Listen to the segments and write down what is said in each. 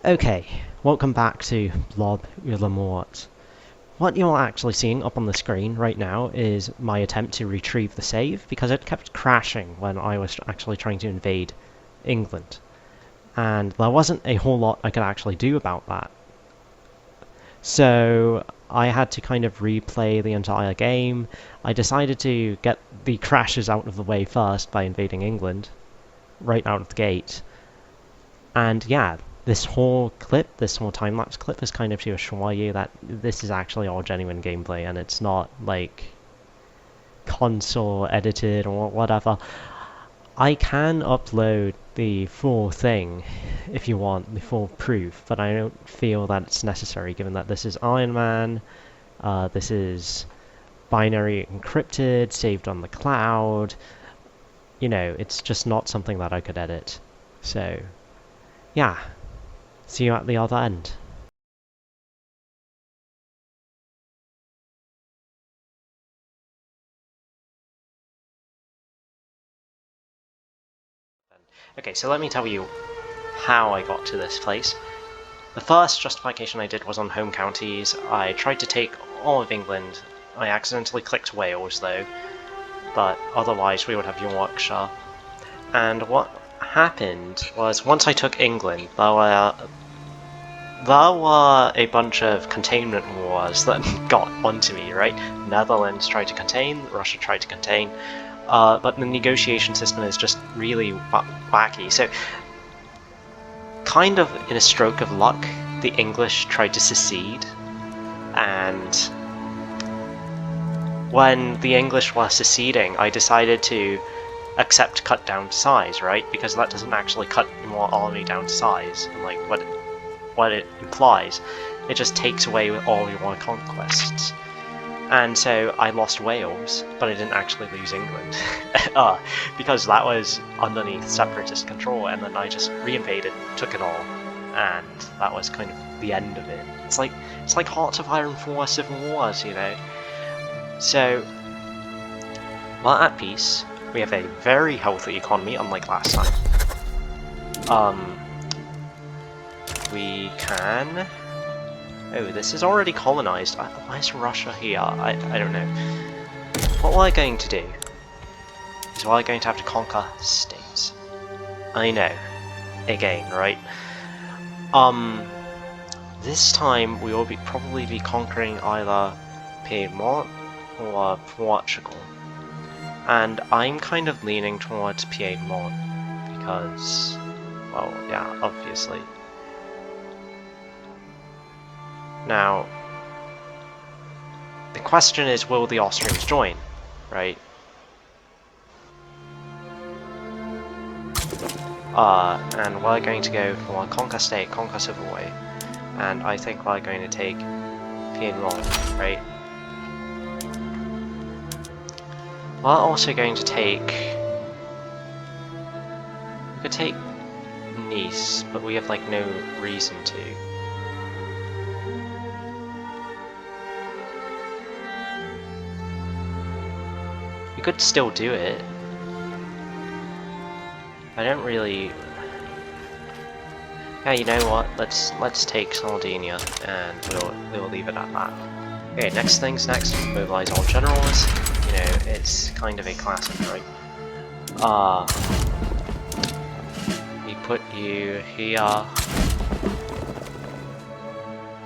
Okay, welcome back to BLOB MORT. What you're actually seeing up on the screen right now is my attempt to retrieve the save because it kept crashing when I was actually trying to invade England. And there wasn't a whole lot I could actually do about that. So I had to kind of replay the entire game. I decided to get the crashes out of the way first by invading England, right out of the gate. And yeah, this whole time-lapse clip is kind of to assure you that this is actually all genuine gameplay and it's not like console edited or whatever. I can upload the full thing if you want, the full proof, but I don't feel that it's necessary given that this is Iron Man, this is binary encrypted, saved on the cloud. You know, it's just not something that I could edit. So, yeah. See you at the other end. Okay, so let me tell you how I got to this place. The first justification I did was on home counties. I tried to take all of England. I accidentally clicked Wales though, but otherwise we would have Yorkshire. And what happened was once I took England, there were a bunch of containment wars that got onto me, right? Netherlands tried to contain, Russia tried to contain, but the negotiation system is just really wacky. So, kind of in a stroke of luck, the English tried to secede, and when the English were seceding, I decided to accept cut down to size, right? Because that doesn't actually cut your army down to size, and like what it implies. It just takes away all your conquests. And so I lost Wales, but I didn't actually lose England. Because that was underneath separatist control, and then I just reinvaded, took it all, and that was kind of the end of it. It's like Hearts of Iron 4 Civil Wars, you know? So, while at peace, we have a very healthy economy, unlike last time. We can... Oh, this is already colonized. Why is Russia here? I don't know. What we're going to do is we're going to have to conquer states. I know. Again, right? This time we will probably be conquering either Piedmont or Portugal. And I'm kind of leaning towards Piedmont because, well, yeah, obviously. Now, the question is, will the Austrians join, right? And we're going to go for conquer state, conquer civil way, and I think we're going to take Piedmont, right? We're also going to take... We could take Nice, but we have like no reason to. We could still do it. I don't really... Yeah, you know what? Let's take Sardinia, and we'll leave it at that. Okay, next things next. Mobilize all generals. You know, it's kind of a classic, right? We put you here,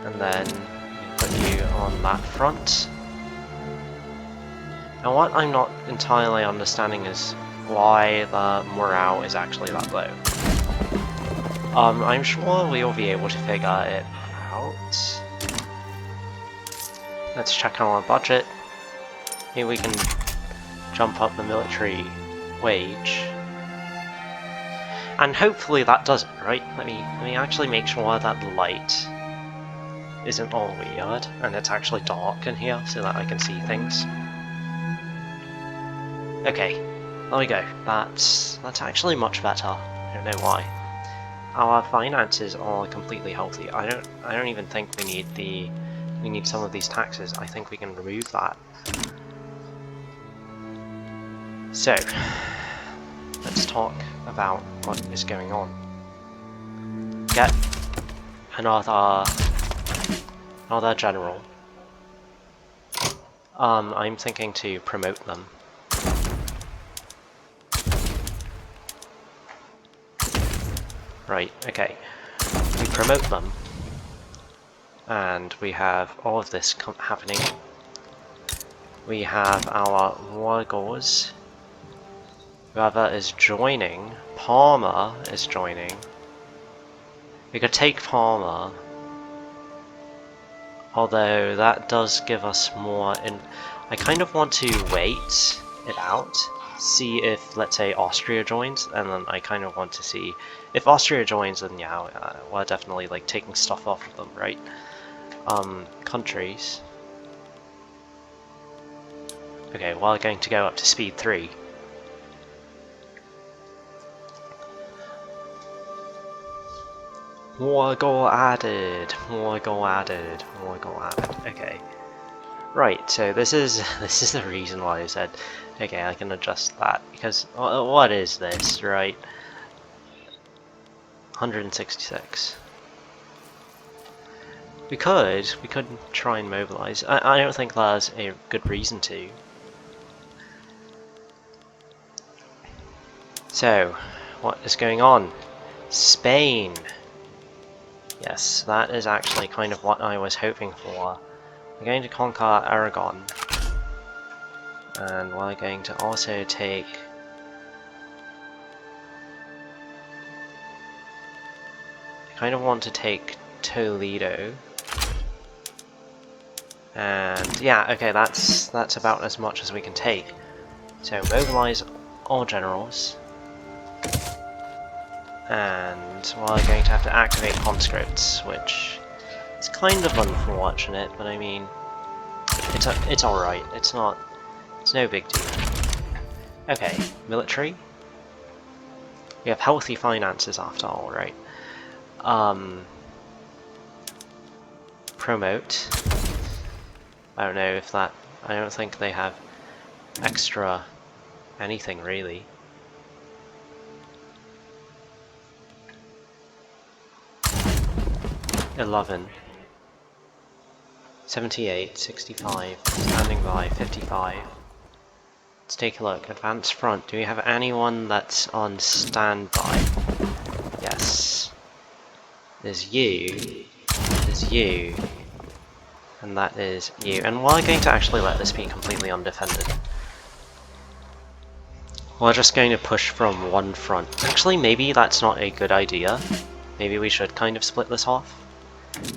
and then we put you on that front. Now what I'm not entirely understanding is why the morale is actually that low. I'm sure we'll be able to figure it out. Let's check on our budget. Maybe we can jump up the military wage. And hopefully that does it, right? Let me actually make sure that the light isn't all weird and it's actually dark in here so that I can see things. Okay, there we go. That's actually much better. I don't know why. Our finances are completely healthy. I don't even think we need some of these taxes. I think we can remove that. So, let's talk about what is going on. Get another general. I'm thinking to promote them. Right, okay. We promote them, and we have all of this happening. We have our wargors. Whoever is joining, Palmer is joining. We could take Palmer, although that does give us more. I kind of want to wait it out, see if, let's say, Austria joins, and then I kind of want to see if Austria joins. Then yeah, we're definitely like taking stuff off of them, right? Countries. Okay, we're going to go up to speed 3. More goal added, more goal added, more goal added. Okay. Right, so this is the reason why I said, okay, I can adjust that, because what is this, right? 166. We could try and mobilize. I don't think there's a good reason to. So, what is going on? Spain. Yes, that is actually kind of what I was hoping for. We're going to conquer Aragon. And we're going to also take... I kind of want to take Toledo. And yeah, okay, that's about as much as we can take. So mobilize all generals. And we're going to have to activate conscripts, which is kind of unfortunate, but I mean, it's alright. It's no big deal. Okay, military. We have healthy finances after all, right? Promote. I don't know if that... I don't think they have extra anything really. $11, 78, 65, standing by, 55. Let's take a look. Advanced front. Do we have anyone that's on standby? Yes. There's you. There's you. And that is you. And we're going to actually let this be completely undefended. We're just going to push from one front. Actually, maybe that's not a good idea. Maybe we should kind of split this off.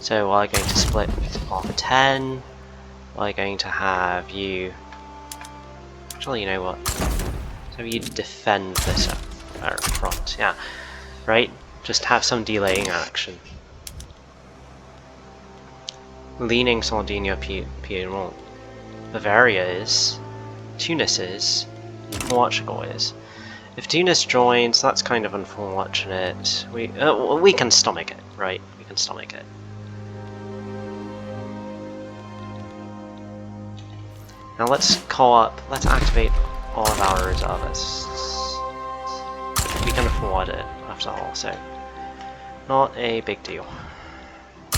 So we're going to split off 10. We're going to have you... Actually, you know what? So you defend this front, yeah. Right? Just have some delaying action. Leaning Sardinia, Piedmont. Bavaria is. Tunis is. Portugal is. If Tunis joins, that's kind of unfortunate. We can stomach it, right? We can stomach it. Now let's activate all of our reservists. We can afford it, after all, so not a big deal.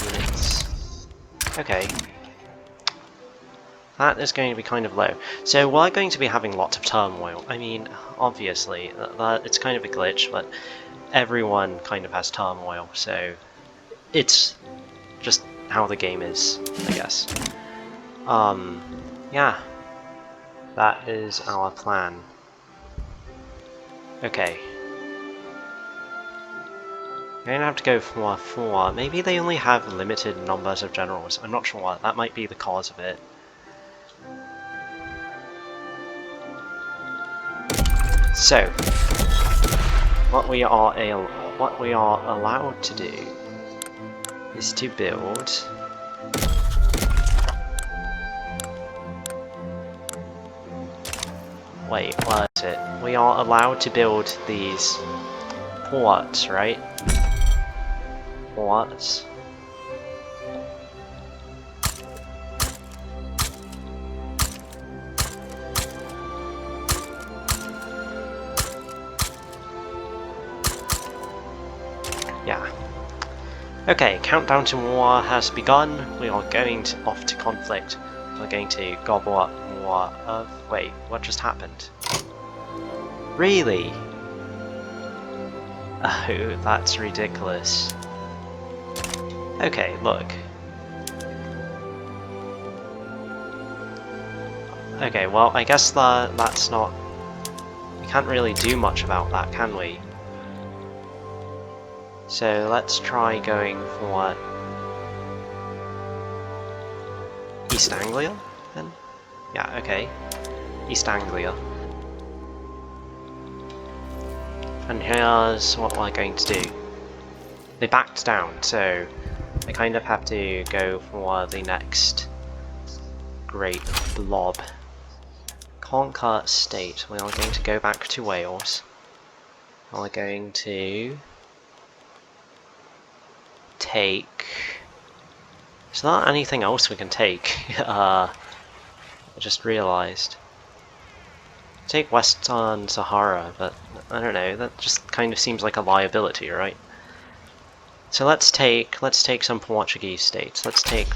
Units. Okay. That is going to be kind of low. So we're going to be having lots of turmoil. I mean, obviously, it's kind of a glitch, but everyone kind of has turmoil, so it's just how the game is, I guess. Yeah. That is our plan. Okay. I'm going to have to go for 4. Maybe they only have limited numbers of generals. I'm not sure. That might be the cause of it. So, what we are allowed to do is to build wait, what is it? We are allowed to build these ports, right? Ports. Yeah. Okay, countdown to war has begun. We are going off to conflict. We're going to gobble up more of... Wait, what just happened? Really? Oh, that's ridiculous. Okay, look. Okay, well, I guess that's not... We can't really do much about that, can we? So let's try going for East Anglia, then? Yeah, okay. East Anglia. And here's what we're going to do. They backed down, so I kind of have to go for the next great blob. Conquer state. We are going to go back to Wales. We're going to take... Is there anything else we can take? I just realised. Take Western Sahara, but I don't know, that just kind of seems like a liability, right? So let's take some Portuguese states. Let's take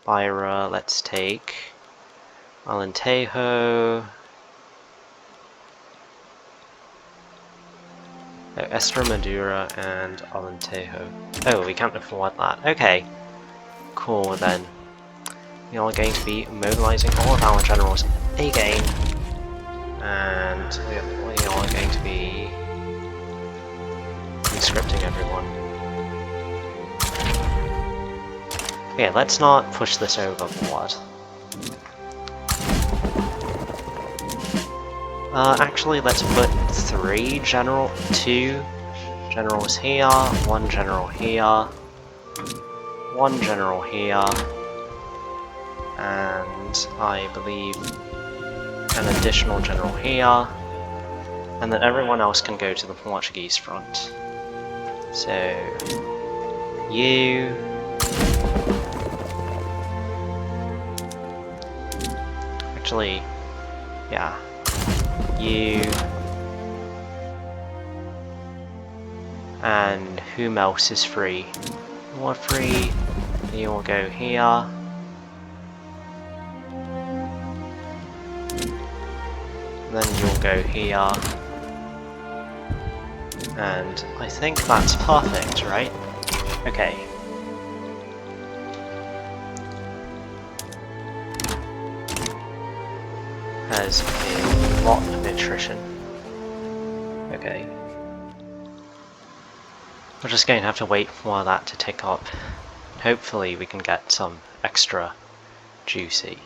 Beira, let's take Alentejo, Estremadura and Alentejo. Oh, we can't afford that. Okay, cool then. We are going to be mobilizing all of our generals again, and we are going to be conscripting everyone. Okay, let's not push this overboard. Actually, let's put two generals here, one general here, one general here, and I believe an additional general here, and then everyone else can go to the Portuguese front. So, you... Actually, yeah. You... And whom else is free? You're free, you will go here. Then you'll go here. And I think that's perfect, right? Okay. Has a lot of attrition. Okay. We're just going to have to wait for that to tick up. Hopefully we can get some extra juicy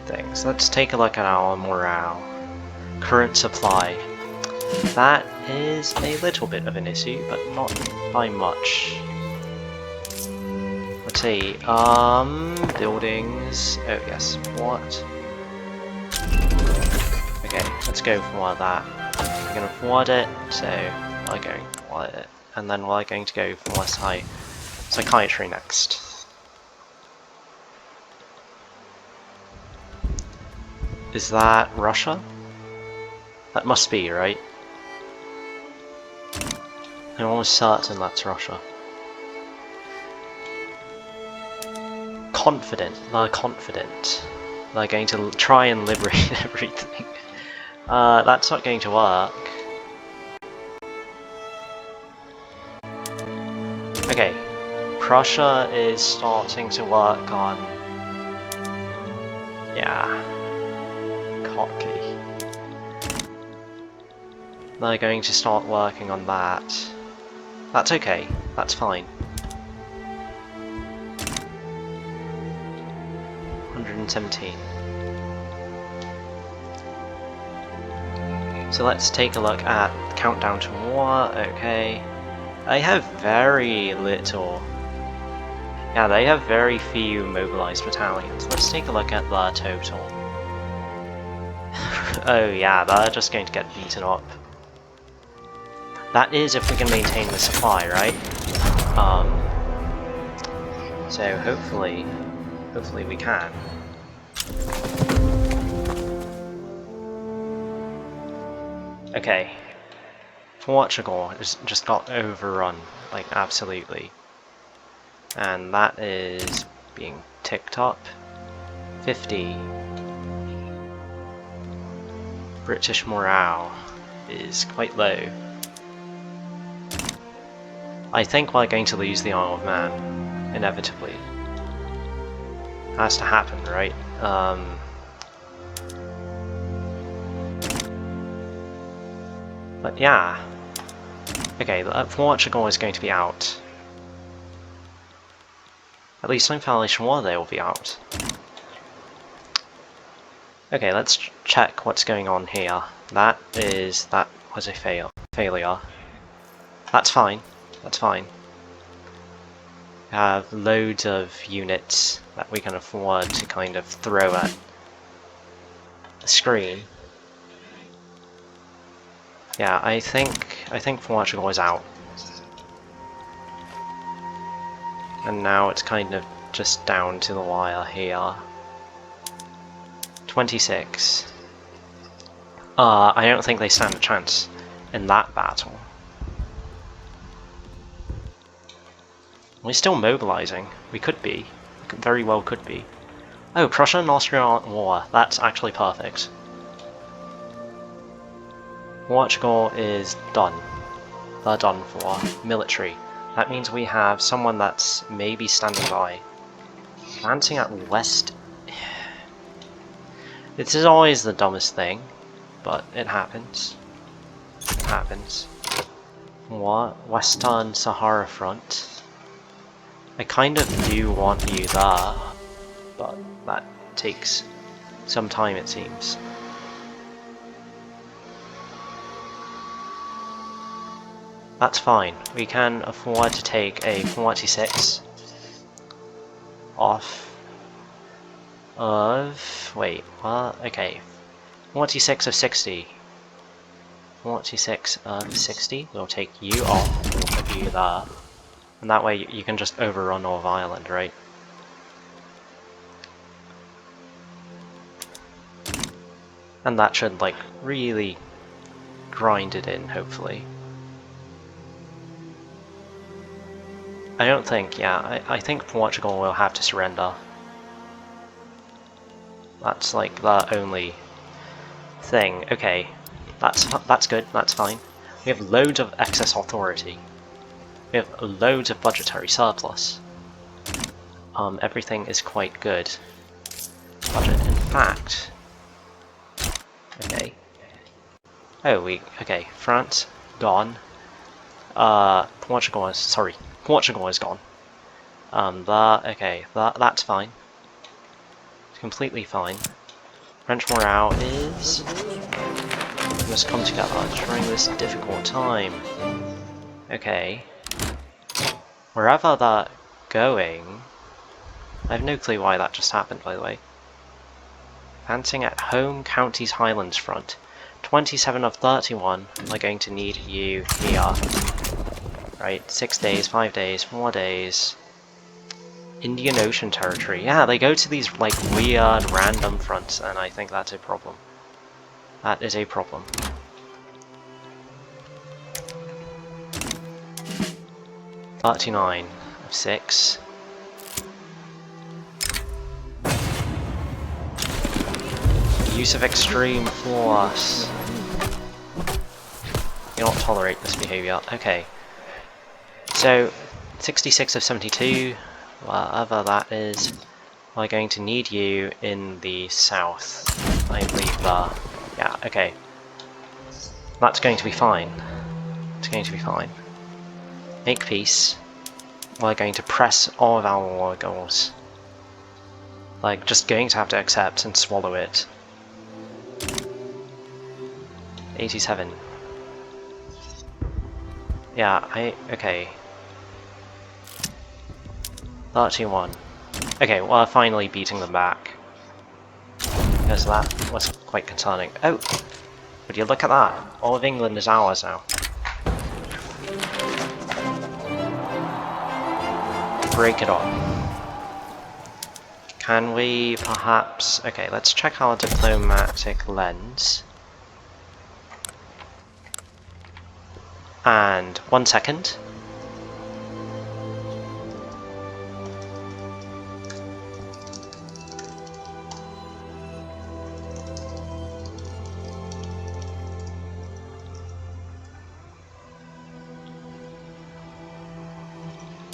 things. Let's take a look at our morale. Current supply. That is a little bit of an issue, but not by much. Let's see, buildings, oh yes, what? Okay, let's go for that. We're going to afford it, so we're going for it. And then we're going to go for psychiatry next. Is that Russia? That must be, right? I'm almost certain that's Russia. They're confident. They're going to try and liberate everything. That's not going to work. Okay, Prussia is starting to work on... Yeah. Cocky. They're going to start working on that. That's okay, that's fine. 117. So let's take a look at Countdown to War, okay. They have very little... Yeah, they have very few mobilized battalions. Let's take a look at their total. Oh yeah, they're just going to get beaten up. That is if we can maintain the supply, right? So hopefully we can. Okay. Portugal has just got overrun, like absolutely. And that is being ticked up. 50. British morale is quite low. I think we're going to lose the Isle of Man, inevitably. Has to happen, right? But yeah. Okay, Portugal is going to be out. At least I'm fairly sure they will be out. Okay, let's check what's going on here. That was a failure. That's fine. That's fine. We have loads of units that we can afford to kind of throw at the screen. Yeah, I think Portugal is out. And now it's kind of just down to the wire here. 26. I don't think they stand a chance in that battle. We're still mobilizing. We could be. We very well could be. Oh, Prussia and Austria aren't at war. That's actually perfect. Portugal is done. They're done for. Military. That means we have someone that's maybe standing by. Glancing at West... This is always the dumbest thing, but it happens. It happens. What? Western Sahara Front. I kind of do want you there, but that takes some time, it seems. That's fine. We can afford to take a 46 off of... wait, what? Okay. 46 of 60. 46 of 60. We'll take you off. We'll put you there. And that way you can just overrun all of Ireland, right? And that should, like, really grind it in, hopefully. I don't think, yeah, I think Portugal will have to surrender. That's like the only thing. Okay, that's good, that's fine. We have loads of excess authority. We have loads of budgetary surplus. Everything is quite good. Budget, in fact. Okay. Oh, okay, France, gone. Portugal is gone. That's fine. It's completely fine. French morale is... We must come together during this difficult time. Okay. Wherever they're going... I have no clue why that just happened, by the way. Advancing at Home Counties Highlands Front. 27 of 31 are going to need you here. Right, 6 days, 5 days, 4 days. Indian Ocean territory. Yeah, they go to these like weird random fronts, and I think that's a problem. That is a problem. $39 of 6. Use of extreme force. You not tolerate this behavior. Okay. So, 66 of 72, whatever that is, we're going to need you in the south. I believe there. Yeah, okay. That's going to be fine. It's going to be fine. Make peace. We're going to press all of our war goals. Like, just going to have to accept and swallow it. 87. Yeah, okay. 31. Okay, well, finally beating them back. Because that was quite concerning. Oh! Would you look at that? All of England is ours now. Break it off. Can we perhaps... Okay, let's check our diplomatic lens. And 1 second.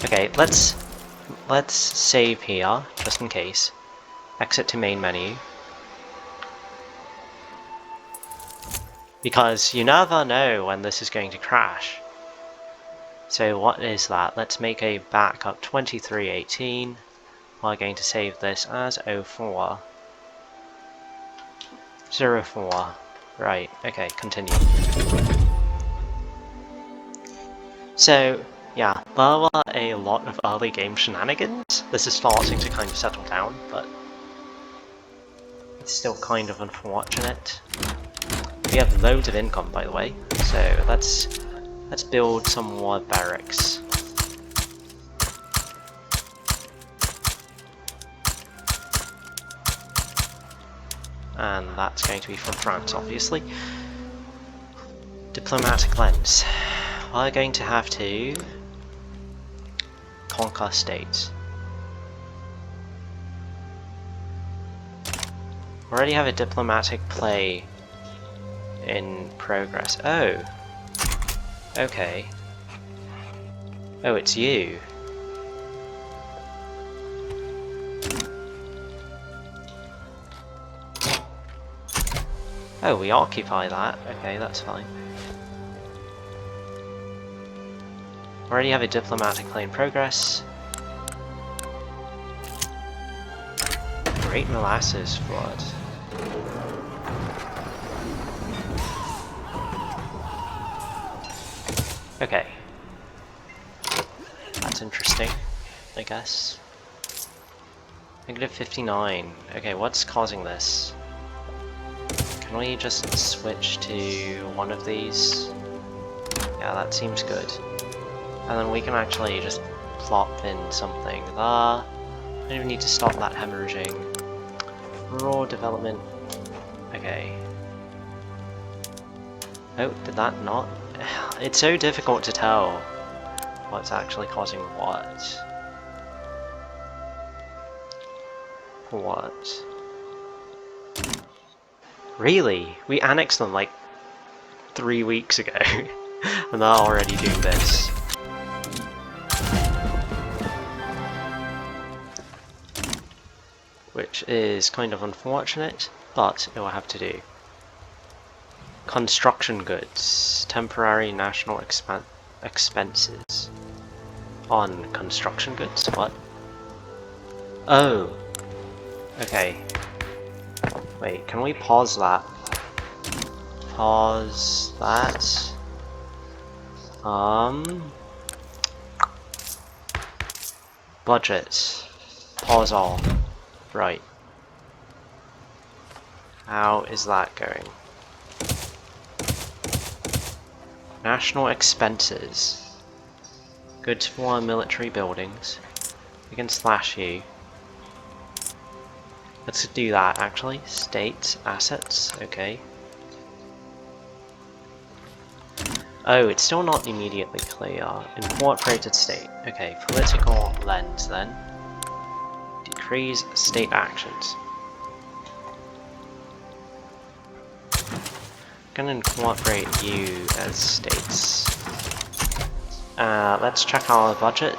Okay, let's save here, just in case. Exit to main menu. Because you never know when this is going to crash. So what is that? Let's make a backup 2318. We're going to save this as 04. 04. Right, okay, continue. So, yeah, there were a lot of early game shenanigans. This is starting to kind of settle down, but it's still kind of unfortunate. We have loads of income, by the way, so let's build some more barracks. And that's going to be from France, obviously. Diplomatic lens. We're going to have to conquer states. Already have a diplomatic play in progress. Oh. Okay. Oh, it's you. Oh, we occupy that. Okay, that's fine. Already have a diplomatic play in progress. Great molasses flood. Okay. That's interesting, I guess. -59. Okay, what's causing this? Can we just switch to one of these? Yeah, that seems good. And then we can actually just plop in something there. I don't even need to stop that hemorrhaging. Raw development. Okay. Oh, did that not? It's so difficult to tell what's actually causing what. What? Really? We annexed them like 3 weeks ago, and they're already doing this. Which is kind of unfortunate, but it will have to do. Construction goods. Temporary national expenses. On construction goods? What? Oh. Okay. Wait, can we pause that? Pause that. Budget. Pause all. Right. How is that going? National expenses. Goods for military buildings. We can slash you. Let's do that actually. State assets. Okay. Oh, it's still not immediately clear. Incorporated state. Okay, political lens then. Decrease state actions. I'm gonna incorporate you as states. Let's check our budget.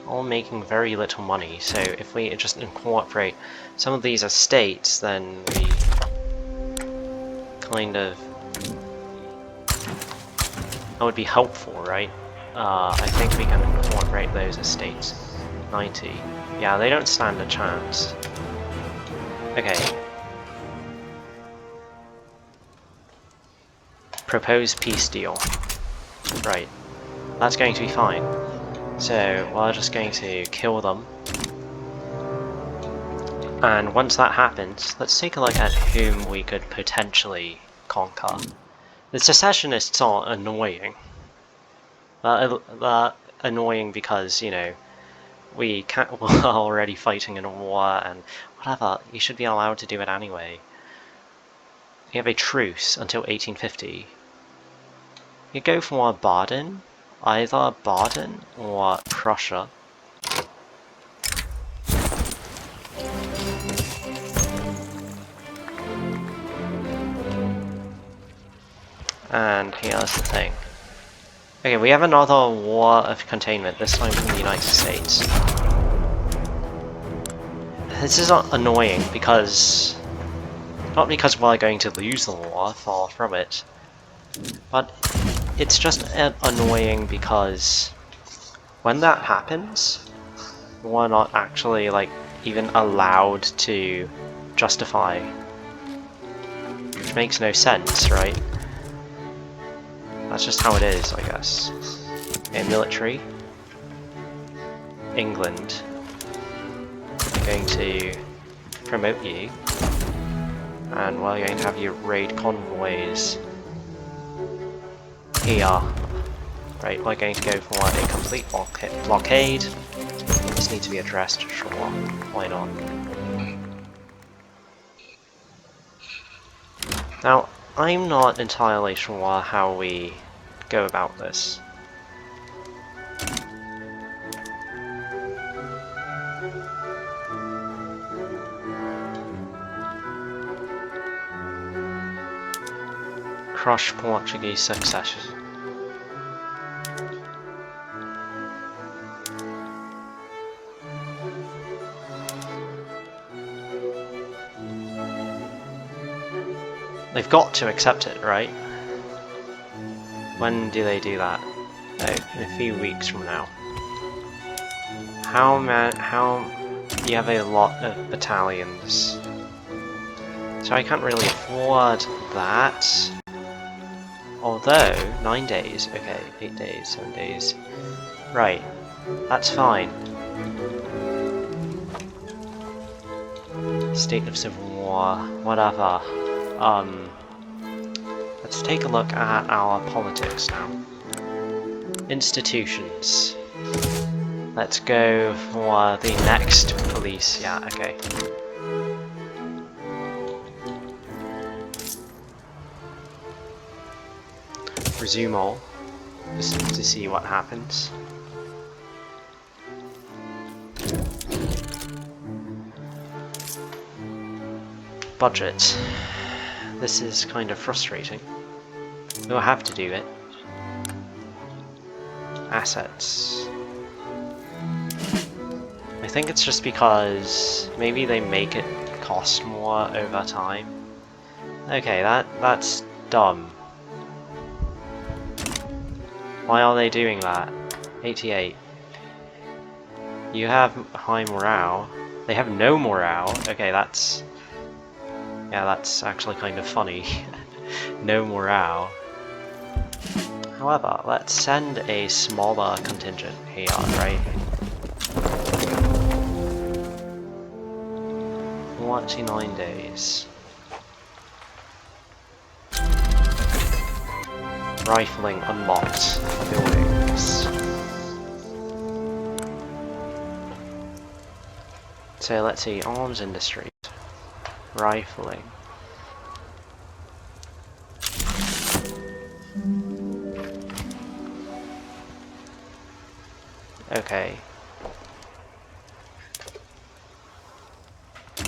All making very little money, so if we just incorporate some of these as states, then we kind of... that would be helpful, right? I think we can incorporate those as states. 90. Yeah, they don't stand a chance. Okay. Proposed peace deal. Right. That's going to be fine. So, we're just going to kill them. And once that happens, let's take a look at whom we could potentially conquer. The secessionists are annoying. They're annoying because, you know, we're already fighting in a war and whatever, you should be allowed to do it anyway. You have a truce until 1850. You go for Baden, either Baden or Prussia. And here's the thing. Okay, we have another war of containment, this time from the United States. This is annoying because... not because we're going to lose the war, far from it. But it's just annoying because when that happens, we're not actually, like, even allowed to justify. Which makes no sense, right? That's just how it is, I guess. Okay, military. England. I'm going to promote you. And we're going to have you raid convoys here. Right, we're going to go for a complete blockade. This needs to be addressed, sure, why not? Now, I'm not entirely sure how we go about this. Crush Portuguese succession. They've got to accept it, right? When do they do that? Oh, in a few weeks from now. How you have a lot of battalions. So I can't really afford that. Although, 9 days, okay, 8 days, 7 days. Right, that's fine. State of civil war, whatever. Let's take a look at our politics now. Institutions. Let's go for the next police, yeah, okay. Resume all, just to see what happens. Budget. This is kind of frustrating. We'll have to do it. Assets. I think it's just because maybe they make it cost more over time. Okay, that's dumb. Why are they doing that? 88. You have high morale. They have no morale. Okay, that's... yeah, that's actually kind of funny. No morale. However, let's send a smaller contingent here, right? 49 days. Rifling unlocked buildings. So let's see, arms industry. Rifling. Okay.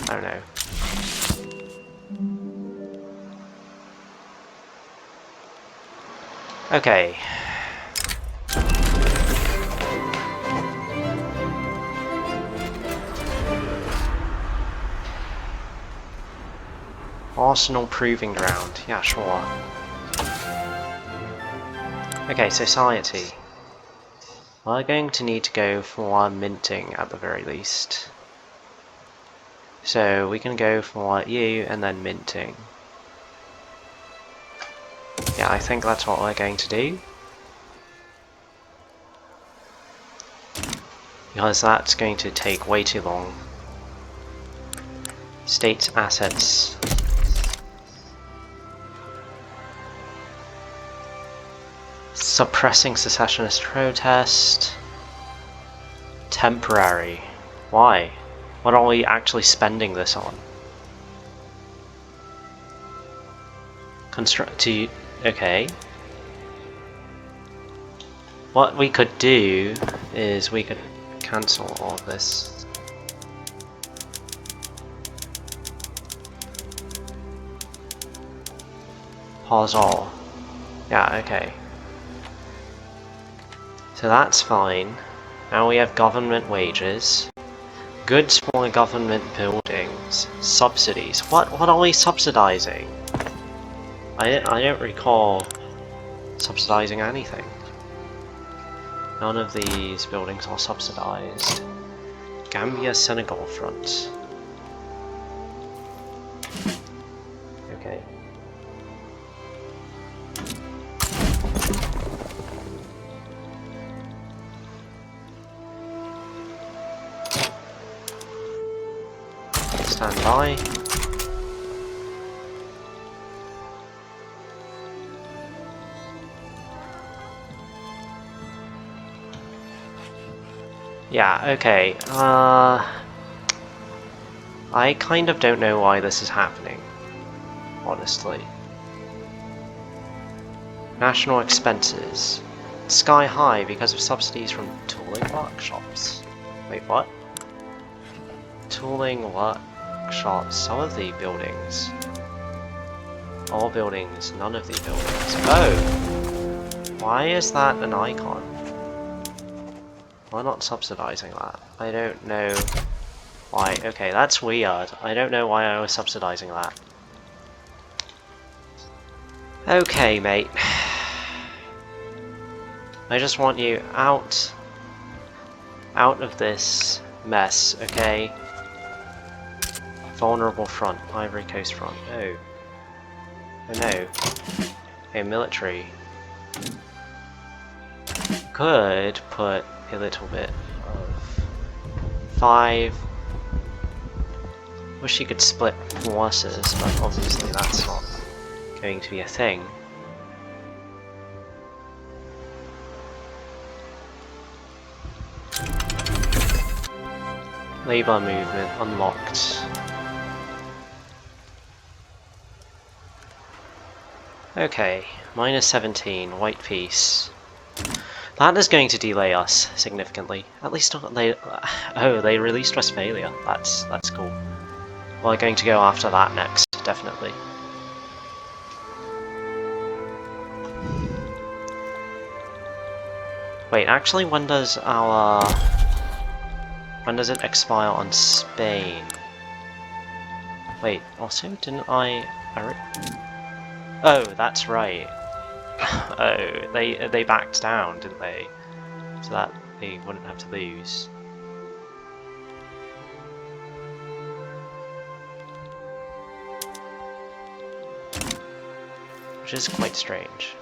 I don't know. Okay. Arsenal Proving Ground. Yeah, sure. Okay, society. We're going to need to go for minting at the very least. So we can go for you and then minting. Yeah, I think that's what we're going to do. Because that's going to take way too long. State assets. Suppressing secessionist protest. Temporary. Why? What are we actually spending this on? construct to... Okay. What we could do is we could cancel all of this. Pause all. Yeah, okay. So that's fine. Now we have government wages. Goods for government buildings. Subsidies. What are we subsidizing? I don't recall subsidizing anything. None of these buildings are subsidized. Gambia-Senegal front. Okay. Stand by. Yeah, okay. I kind of don't know why this is happening, honestly. National expenses. Sky high because of subsidies from tooling workshops. Wait, what? Tooling workshops. Some of the buildings. All buildings, none of the buildings. Oh! Why is that an icon? Why not subsidizing that? I don't know why. Okay, that's weird. I don't know why I was subsidizing that. Okay, mate. I just want you out of this mess, okay? Vulnerable front, Ivory Coast front. Oh. Oh no. Okay, military. Could put a little bit of 5. Wish you could split forces, but obviously that's not going to be a thing. Labour movement unlocked. Okay, -17, white peace. That is going to delay us significantly. At least they... Oh, they released Westphalia. That's cool. We're going to go after that next, definitely. Wait, actually, when does it expire on Spain? Wait, also, didn't I... Oh, that's right. Oh, they backed down, didn't they? So that they wouldn't have to lose. Which is quite strange.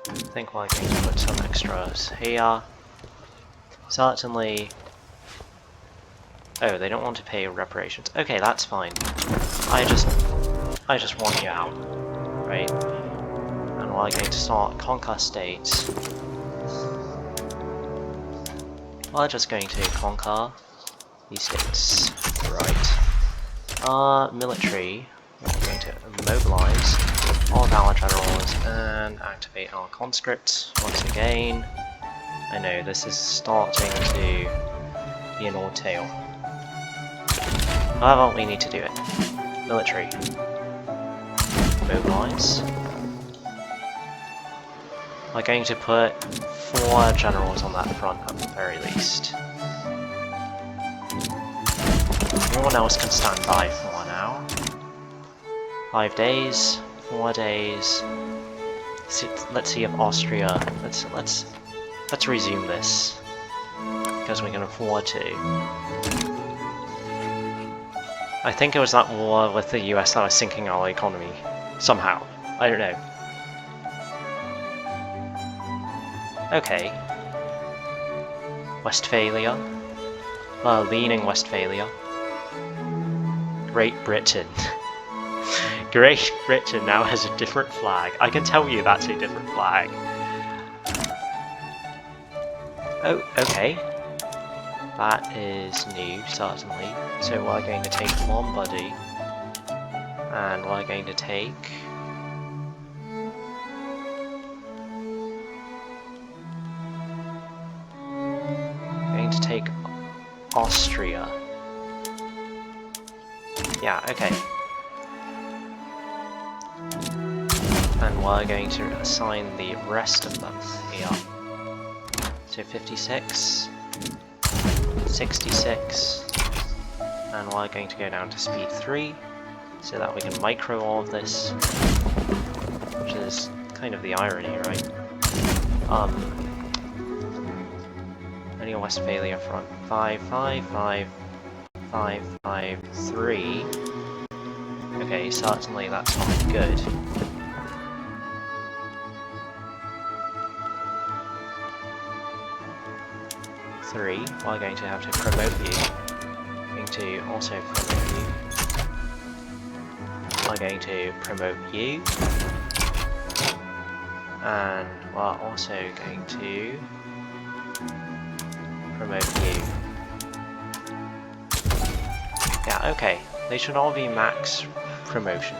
I think we're going to put some extras here. Certainly... Oh, they don't want to pay reparations. Okay, that's fine. I just want you out, right? And we're going to start conquer states. We're just going to conquer these states, right? Military. We're going to mobilize all of our generals and activate our conscripts once again. I know this is starting to be an ordeal. However, we need to do it. Military. Mobilize. We're going to put 4 generals on that front at the very least. Everyone else can stand by for now. 5 days, 4 days. Let's see if Austria. Let's resume this because we can afford to. I think it was that war with the US that was sinking our economy somehow. I don't know. Okay. Westphalia. Well, leaning Westphalia. Great Britain. Great Britain now has a different flag. I can tell you that's a different flag. Oh, okay. That is new, certainly. So we're going to take Lombardy And we're going to take... Austria. Yeah, okay. And we're going to assign the rest of them here. So 56, 66, and we're going to go down to speed 3, so that we can micro all of this, which is kind of the irony, right? Only Westphalia front. 5, 5, 5, 5, 5, 3. Okay, certainly that's not good. Three, we're going to have to promote you. Going to also promote you. We're going to promote you. And we're also going to promote you. Yeah, okay. They should all be max promotion.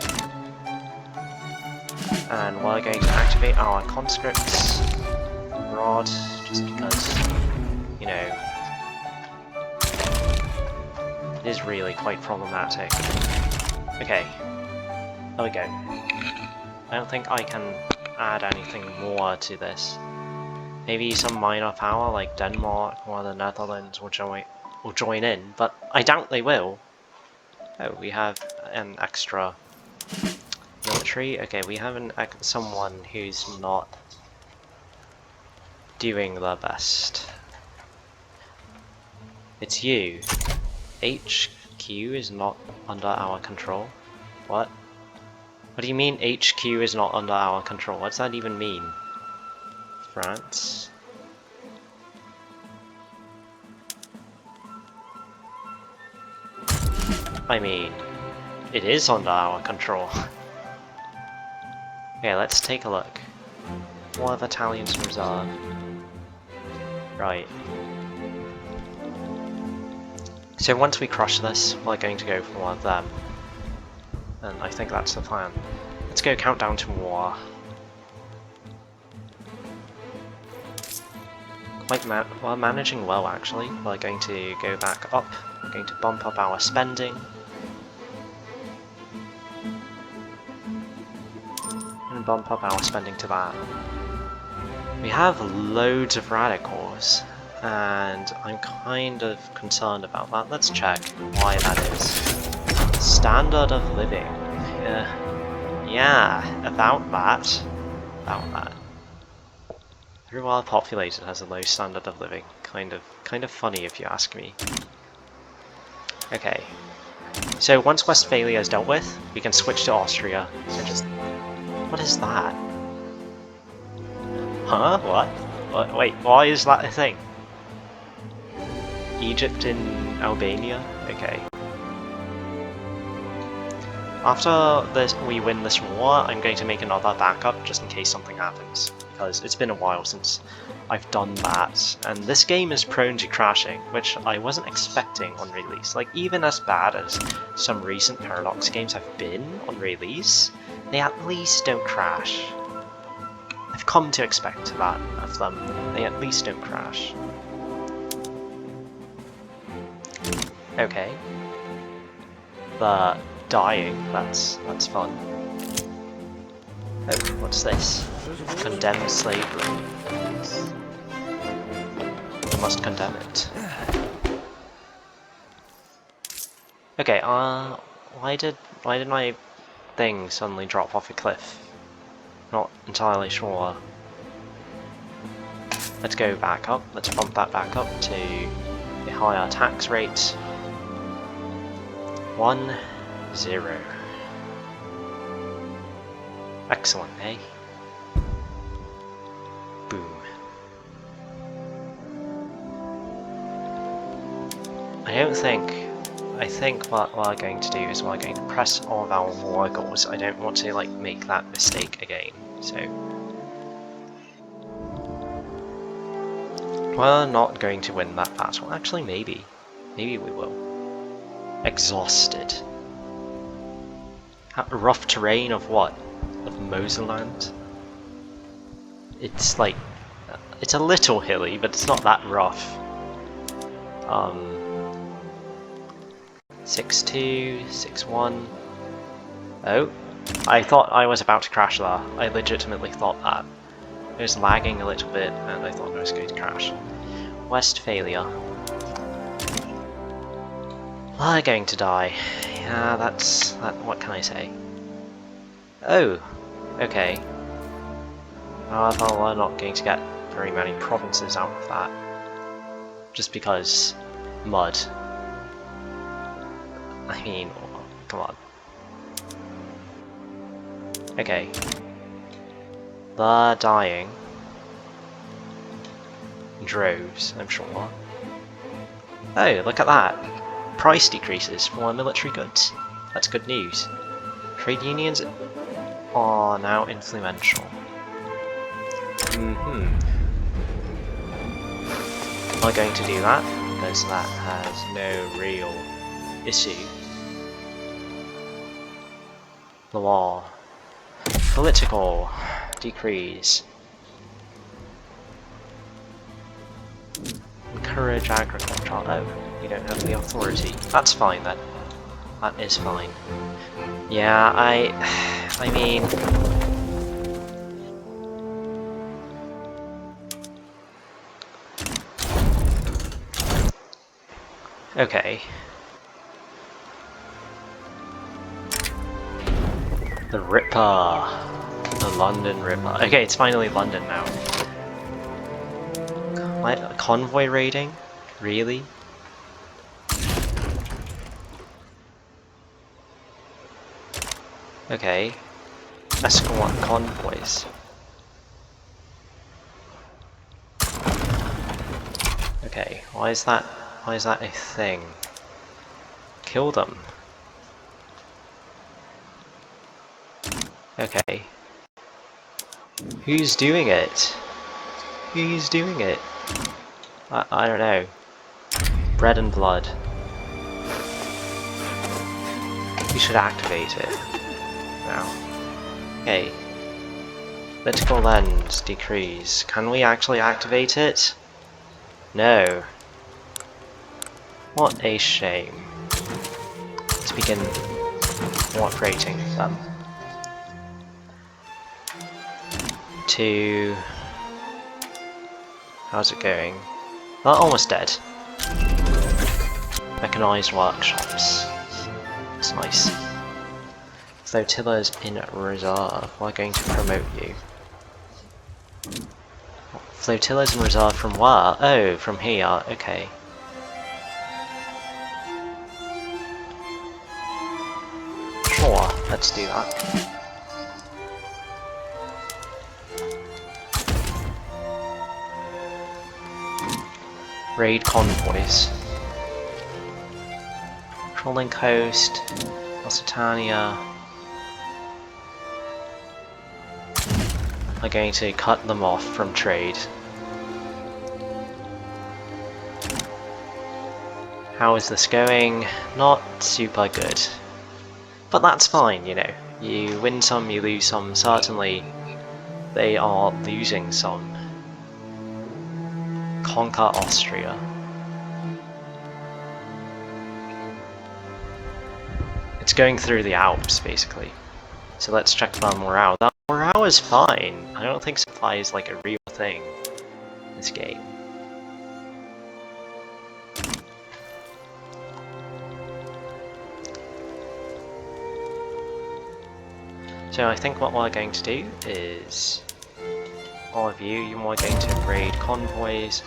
And we're going to activate our conscripts rod, just because, you know, it is really quite problematic. Okay, there we go. I don't think I can add anything more to this. Maybe some minor power like Denmark or the Netherlands will join in, but I doubt they will. Oh, we have an extra military. Okay, we have someone who's not doing their best. It's you. HQ is not under our control. What? What do you mean HQ is not under our control? What's that even mean? France. I mean, it is under our control. Okay, let's take a look. What have Italians in reserve? Right. So once we crush this, we're going to go for one of them. And I think that's the plan. Let's go countdown to war. We're managing well, actually. We're going to go back up. We're going to bump up our spending. And bump up our spending to that. We have loads of radicals, and I'm kind of concerned about that. Let's check why that is. Standard of living. Yeah, about that. About that. Everywhere populated has a low standard of living. Kind of funny if you ask me. Okay. So once Westphalia is dealt with, we can switch to Austria. So just... What is that? Huh? What? Wait, why is that a thing? Egypt in Albania? Okay. After this, we win this war, I'm going to make another backup just in case something happens, because it's been a while since I've done that, and this game is prone to crashing, which I wasn't expecting on release. Like, even as bad as some recent Paradox games have been on release, they at least don't crash. I've come to expect that of them. They at least don't crash. Okay. The dying, that's fun. Oh, what's this? Condemn slavery. We must condemn it. Okay, why did my thing suddenly drop off a cliff? Not entirely sure. Let's go back up. Let's bump that back up to a higher tax rate. 1, 0. Excellent, eh? Boom. I think what we're going to do is we're going to press all of our war goals. I don't want to, like, make that mistake again, so... We're not going to win that battle. Actually, maybe. Maybe we will. Exhausted. Rough terrain of what? Of Moselland? It's like... It's a little hilly, but it's not that rough. 6-2, 6-1... Oh, I thought I was about to crash there. I legitimately thought that. I was lagging a little bit, and I thought I was going to crash. Westphalia. They're going to die. Yeah, that's... what can I say? Oh, okay. I thought we're not going to get very many provinces out of that. Just because... mud. I mean, come on. Okay. They're dying. In droves, I'm sure. Oh, look at that! Price decreases for military goods. That's good news. Trade unions are now influential. I'm not going to do that, because that has no real issue. The law. Political decrees. Encourage agriculture. Oh, you don't have the authority. That's fine then. That is fine. Yeah, I mean... Okay. The Ripper. The London Ripper. Okay, it's finally London now. Convoy raiding? Really? Okay. Escort convoys. Okay, why is that a thing? Kill them. Okay. Who's doing it? Who's doing it? I don't know. Bread and blood. We should activate it. Now. Okay. Political lens decrease. Can we actually activate it? No. What a shame. To begin operating them. To... How's it going? They're almost dead. Mechanized workshops. It's nice. Flotillas in reserve. We're going to promote you. Flotillas in reserve from where? Oh, from here. Okay. Sure, let's do that. Raid convoys. Trolling Coast, Occitania. I'm going to cut them off from trade. How is this going? Not super good. But that's fine, you know. You win some, you lose some. Certainly, they are losing some. Conquer Austria. It's going through the Alps, basically. So let's check the morale. That morale is fine. I don't think supply is like a real thing in this game. So I think what we're going to do is... all of you are going to raid convoys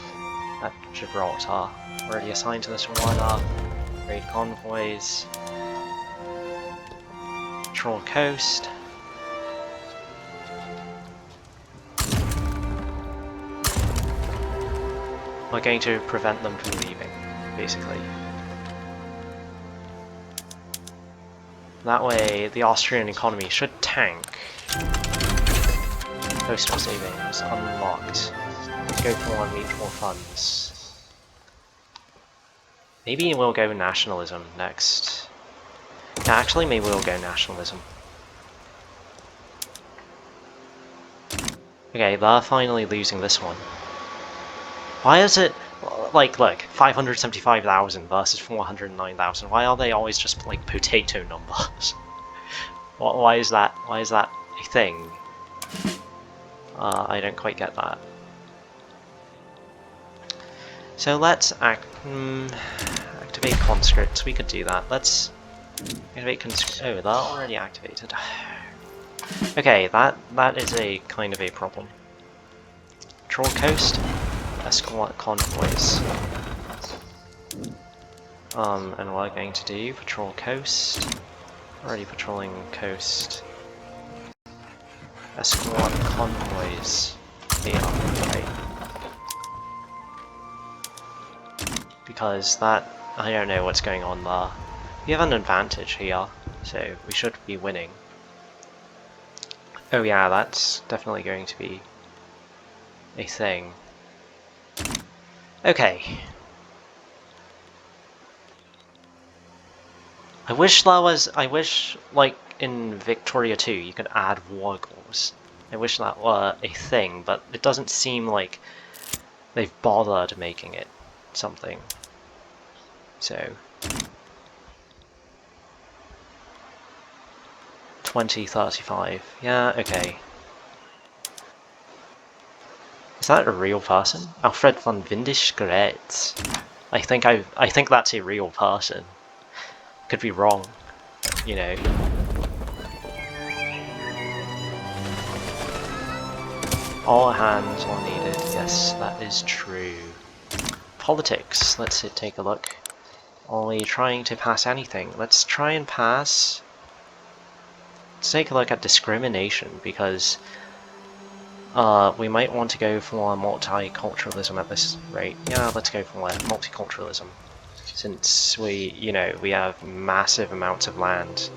at Gibraltar. Already assigned to this one. Raid convoys. Troll Coast. We're going to prevent them from leaving, basically. That way, the Austrian economy should tank. Postal savings unlocked. Let's go for more mutual funds. Maybe we'll go nationalism next. No, actually, maybe we'll go nationalism. Okay, they're finally losing this one. Why is it, like, look, 575,000 versus 409,000? Why are they always just, like, potato numbers? Why is that? Why is that a thing? I don't quite get that. So let's activate conscripts. We could do that. Let's activate conscripts. Oh, they're already activated. Okay, that is a kind of a problem. Patrol coast, escort convoys. And we're going to do patrol coast. Already patrolling coast. Escort convoys. Yeah, right. Because that, I don't know what's going on there. We have an advantage here, so we should be winning. Oh yeah, that's definitely going to be a thing. Okay. I wish, like, in Victoria 2, you could add war goals. I wish that were a thing, but it doesn't seem like they've bothered making it something. So 2035. Yeah, okay. Is that a real person? Alfred von Windisch-Gretz. I think that's a real person. Could be wrong, you know. All hands are needed. Yes, that is true. Politics. Let's take a look. Are we trying to pass anything? Let's try and pass. Let's take a look at discrimination, because we might want to go for multiculturalism at this rate. Yeah, let's go for multiculturalism. Since we have massive amounts of land.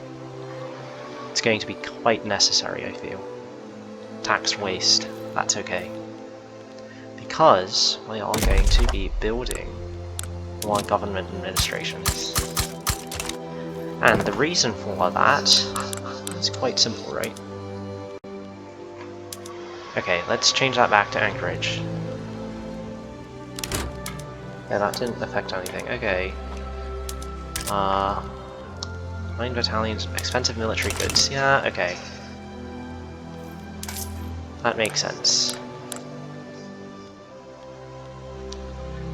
It's going to be quite necessary, I feel. Tax waste, that's okay. Because we are going to be building more government administrations. And the reason for that is quite simple, right? Okay, let's change that back to Anchorage. Yeah, that didn't affect anything. Okay. 9 battalions, expensive military goods. Yeah, okay. That makes sense.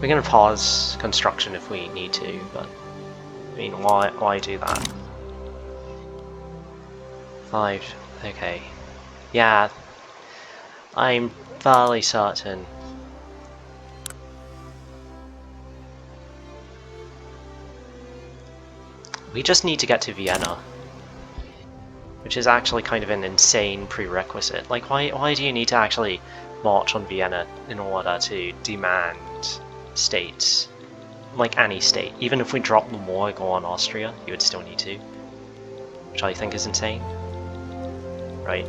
We're gonna pause construction if we need to, but I mean, why do that? 5. Okay. Yeah. I'm fairly certain. We just need to get to Vienna, which is actually kind of an insane prerequisite. Like, why do you need to actually march on Vienna in order to demand states? Like any state. Even if we drop the war and go on Austria, you would still need to. Which I think is insane. Right?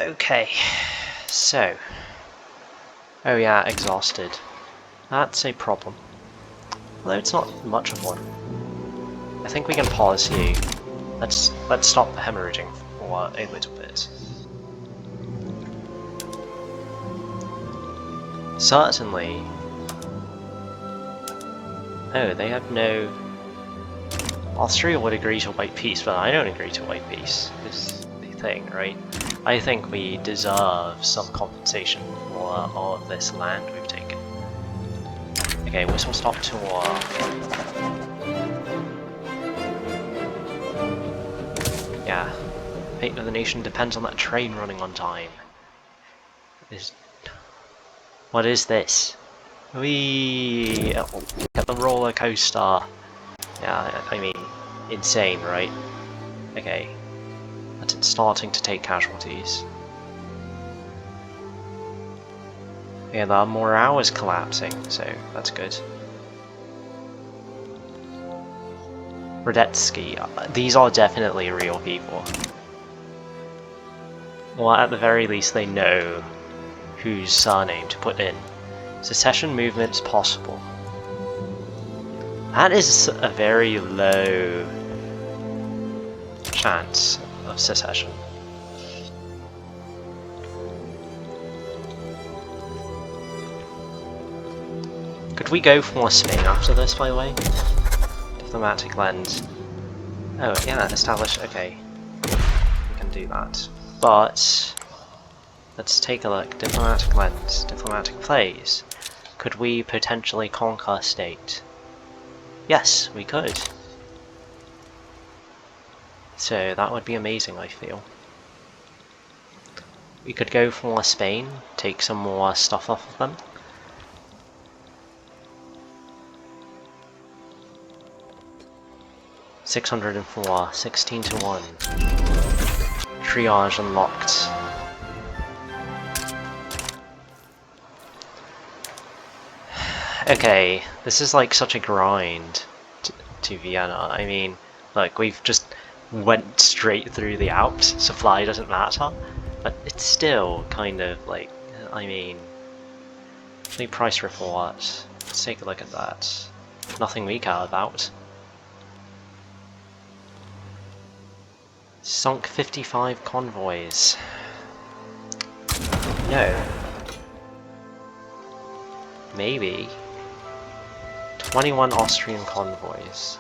Okay, so, oh yeah, exhausted. That's a problem. Although it's not much of one. I think we can pause here. Let's stop the hemorrhaging for a little bit. Certainly. Oh, they have no. Austria would agree to white peace, but I don't agree to white peace. Is the thing, right? I think we deserve some compensation for all of this land we've taken. Okay, whistle stop tour. Yeah. Fate of the nation depends on that train running on time. What is this? We at the roller coaster. Yeah, I mean, insane, right? Okay. But it's starting to take casualties. Yeah, the morale is collapsing, so that's good. Radetzky, these are definitely real people. Well, at the very least they know whose surname to put in. Secession movement's possible. That is a very low chance of secession. Could we go for Spain after this, by the way? Diplomatic lens. Oh, yeah, establish. Okay. We can do that. But let's take a look. Diplomatic lens. Diplomatic plays. Could we potentially conquer a state? Yes, we could. So that would be amazing, I feel. We could go for Spain, take some more stuff off of them. $604, 16 to 1. Triage unlocked. Okay, this is like such a grind to Vienna. I mean, look, we've just went straight through the Alps, supply doesn't matter, but it's still kind of like, I mean, the price report, let's take a look at that. Nothing we care about. Sunk 55 convoys. No. Maybe. 21 Austrian convoys.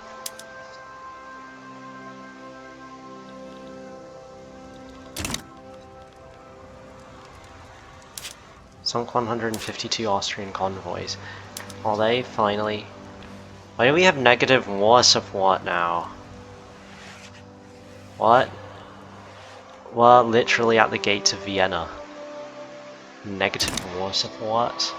Sunk 152 Austrian convoys. Are they finally... Why do we have negative war support now? What? We're literally at the gates of Vienna. Negative war support?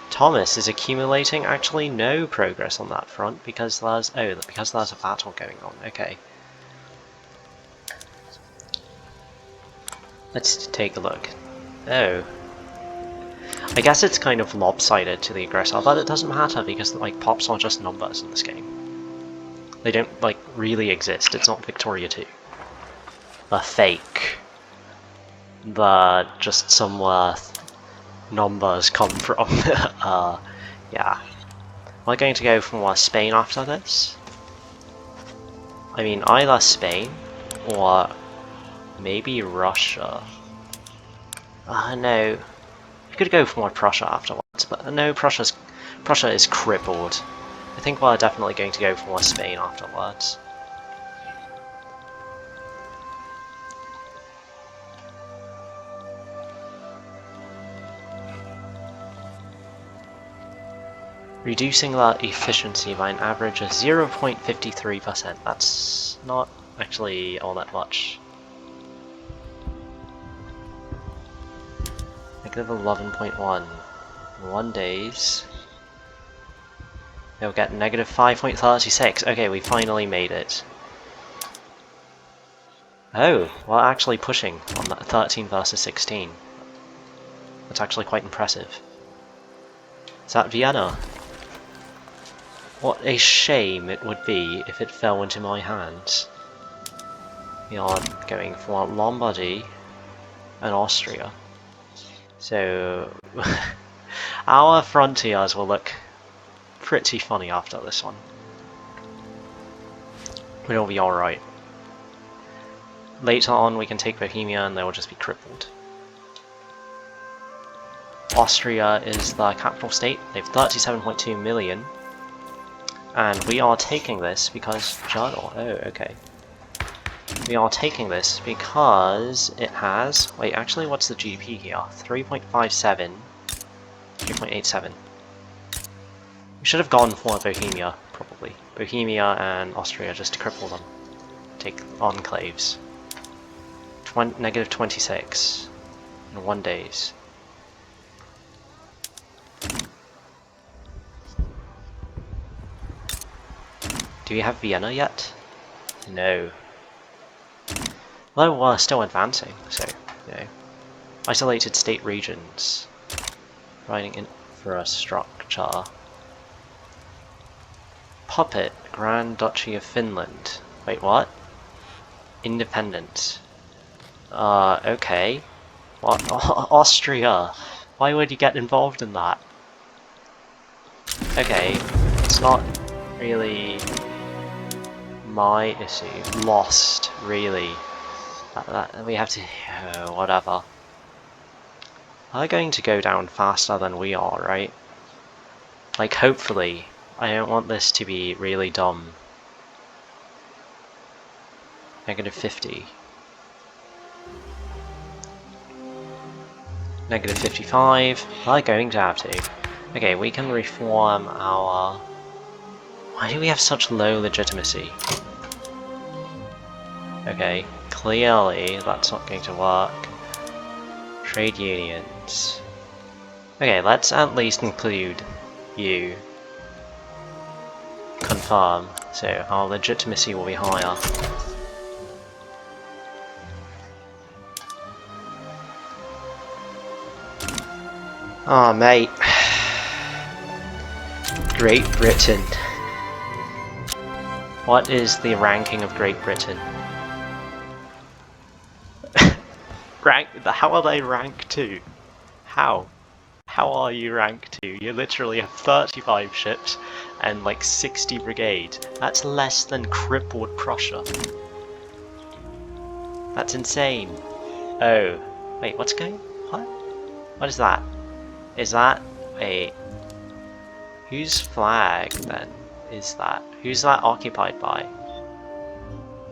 Thomas is accumulating actually no progress on that front because there's because there's a battle going on. Okay. Let's take a look. Oh. I guess it's kind of lopsided to the aggressor, but it doesn't matter because like pops are just numbers in this game. They don't like really exist. It's not Victoria 2. They're fake. They're just somewhere numbers come from. Yeah. Am I going to go for Spain after this? I mean, either Spain or maybe Russia. No. We could go for more Prussia afterwards, but no, Prussia is crippled. I think we're definitely going to go for more Spain afterwards. Reducing the efficiency by an average of 0.53%. That's not actually all that much. Negative 11.1. 1 days. They'll get negative 5.36. Okay, we finally made it. Oh, we're actually pushing on that 13 versus 16. That's actually quite impressive. Is that Vienna? What a shame it would be if it fell into my hands. We are going for Lombardy and Austria. So our frontiers will look pretty funny after this one. It'll be alright. Later on we can take Bohemia and they will just be crippled. Austria is the capital state. They have 37.2 million. And we are taking this because... Journal. Oh, okay. We are taking this because it has... Wait, actually, what's the GDP here? 3.57. 3.87. We should have gone for Bohemia, probably. Bohemia and Austria, just to cripple them. Take enclaves. Negative 26 in 1 days. Do we have Vienna yet? No. Well, we're still advancing, so, you know. Isolated state regions. Providing infrastructure. Puppet, Grand Duchy of Finland. Wait, what? Independent. Okay. What? Austria! Why would you get involved in that? Okay, it's not really my issue. Lost, really. We have to... whatever. They're going to go down faster than we are, right? Like, hopefully. I don't want this to be really dumb. -50. -55. They're going to have to. Okay, we can reform our... Why do we have such low legitimacy? Okay, clearly that's not going to work. Trade unions. Okay, let's at least include you. Confirm, so our legitimacy will be higher. Oh, mate. Great Britain. What is the ranking of Great Britain? How are they rank 2? How? How are you rank 2? You literally have 35 ships and like 60 brigade. That's less than crippled Prussia. That's insane. Oh. Wait, what's going? What? What is that? Is that a... Whose flag then is that? Who's that occupied by?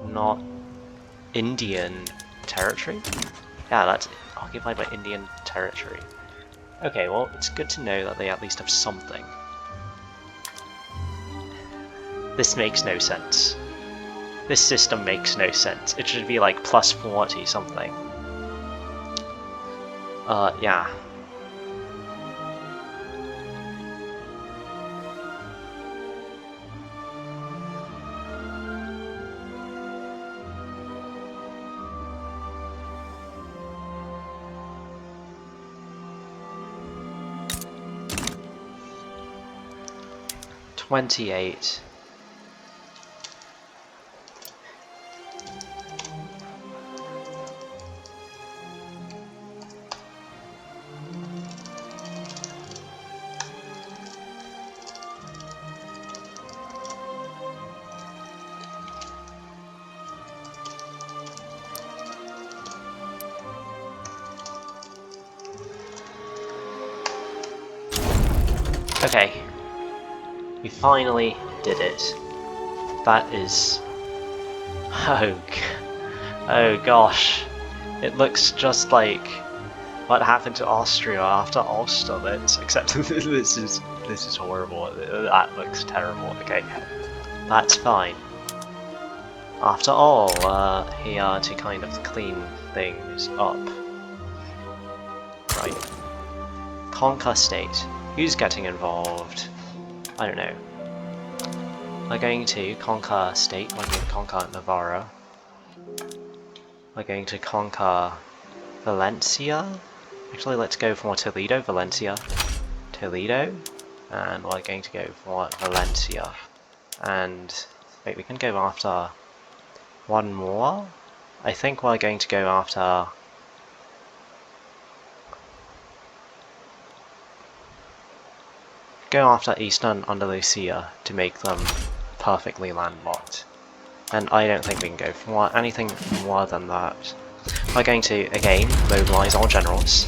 Not Indian territory? Yeah, that's occupied by Indian territory. Okay, well, it's good to know that they at least have something. This makes no sense. This system makes no sense. It should be like +40 something. Yeah. $28. Okay. We finally did it. That is... Oh gosh. It looks just like what happened to Austria after Austerlitz, except this is horrible. That looks terrible. Okay. That's fine. After all, here to kind of clean things up. Right. Conquer state. Who's getting involved? I don't know. We're going to conquer a state, we're going to conquer Navarra. We're going to conquer Valencia. Actually, let's go for Toledo, Valencia. Toledo. And we're going to go for Valencia. And, wait, we can go after one more? I think we're going to go after... Eastern Andalusia to make them perfectly landlocked. And I don't think we can go for anything more than that. We're going to, again, mobilise all generals.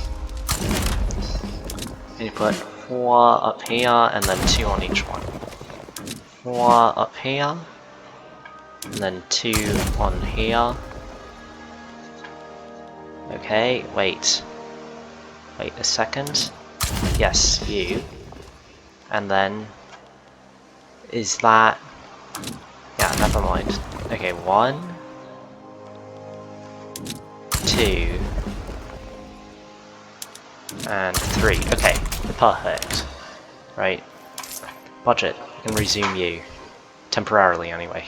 We put 4 up here and then 2 on each one. 4 up here, and then 2 on here. Okay, wait. Wait a second. Yes, you. And then, is that... Yeah, never mind. Okay, 1, 2, and 3. Okay, perfect. Right. Budget. We can resume you. Temporarily, anyway.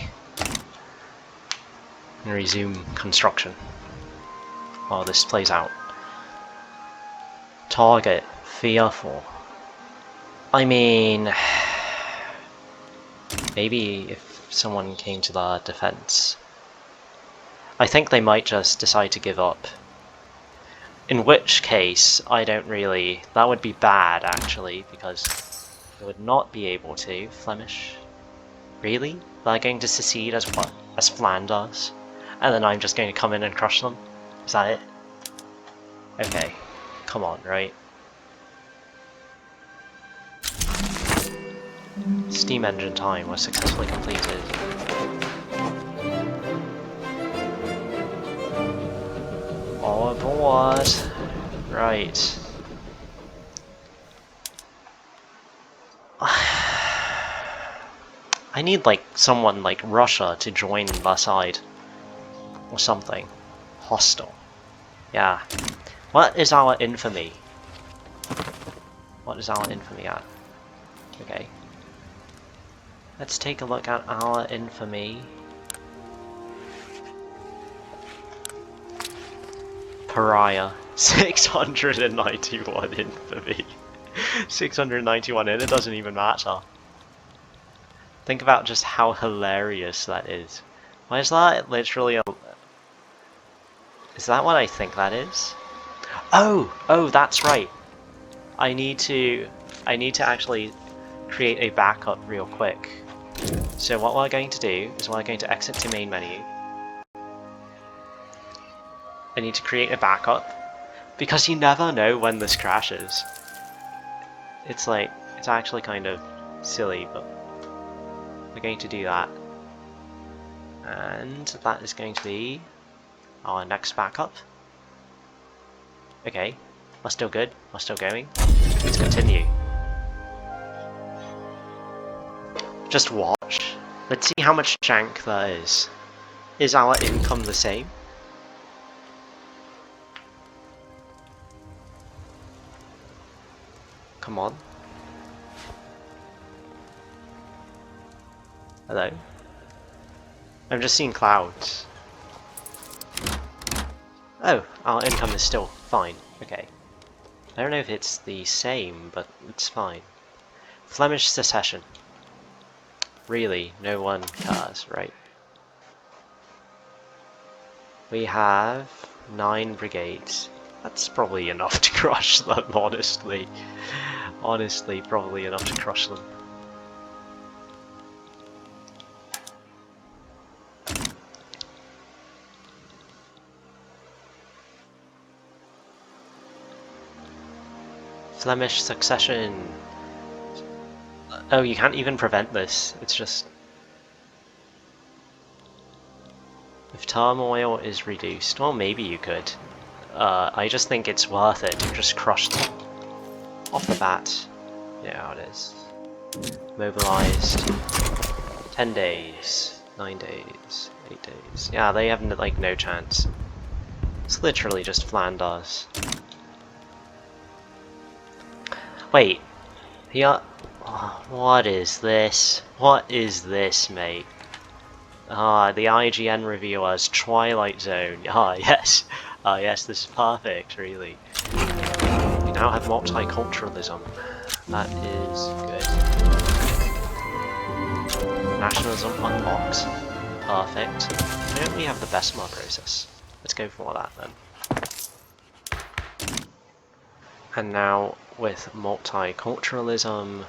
And resume construction while this plays out. Target fearful. I mean, maybe if someone came to their defense, I think they might just decide to give up. In which case, I don't really... that would be bad, actually, because they would not be able to. Flemish? Really? They're going to secede as what? As Flanders? And then I'm just going to come in and crush them? Is that it? Okay. Come on, right? Steam engine time was successfully completed. All aboard! Right. I need like someone like Russia to join the side. Or something. Hostile. Yeah. What is our infamy? What is our infamy at? Okay. Let's take a look at our infamy. Pariah. 691 infamy. 691 and it doesn't even matter. Think about just how hilarious that is. Why is that literally a... Is that what I think that is? Oh, that's right. I need to actually create a backup real quick. So what we're going to do is we're going to exit to main menu. I need to create a backup because you never know when this crashes. It's like, it's actually kind of silly, but we're going to do that. And that is going to be our next backup. Okay, we're still good, we're still going. Let's continue. Just watch. Let's see how much jank there is. Is our income the same? Come on. Hello? I'm just seeing clouds. Oh, our income is still fine. Okay. I don't know if it's the same, but it's fine. Flemish secession. Really, no one cares, right? We have 9 brigades. That's probably enough to crush them, honestly. Honestly, probably enough to crush them. Flemish succession. Oh, you can't even prevent this. It's just... If turmoil is reduced, well maybe you could. I just think it's worth it to just crush them. Off the bat. Yeah, it is. Mobilized. 10 days. 9 days. 8 days. Yeah, they have like no chance. It's literally just Flanders. Wait. Yeah. Oh, what is this? What is this, mate? Ah, the IGN reviewers, Twilight Zone. Ah, yes. Ah, yes, this is perfect, really. We now have multiculturalism. That is good. Nationalism unlocked. Perfect. Why don't we have the Bessemer process? Let's go for that then. And now, with multiculturalism,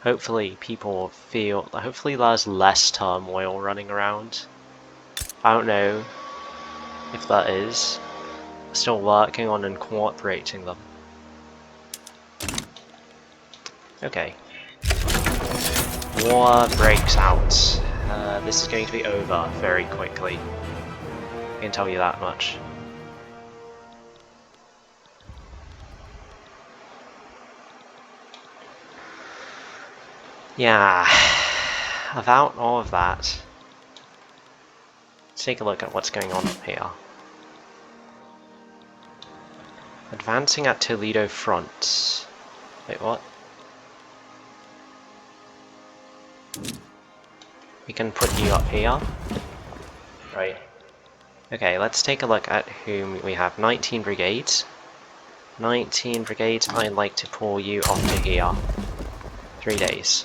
hopefully people feel... Hopefully there's less turmoil running around. I don't know if that is. Still working on incorporating them. Okay. War breaks out. This is going to be over very quickly. I can tell you that much. Yeah, about all of that, let's take a look at what's going on up here. Advancing at Toledo front. Wait, what? We can put you up here. Right. Okay, let's take a look at whom we have. 19 brigades. 19 brigades, I'd like to pull you off to here. 3 days.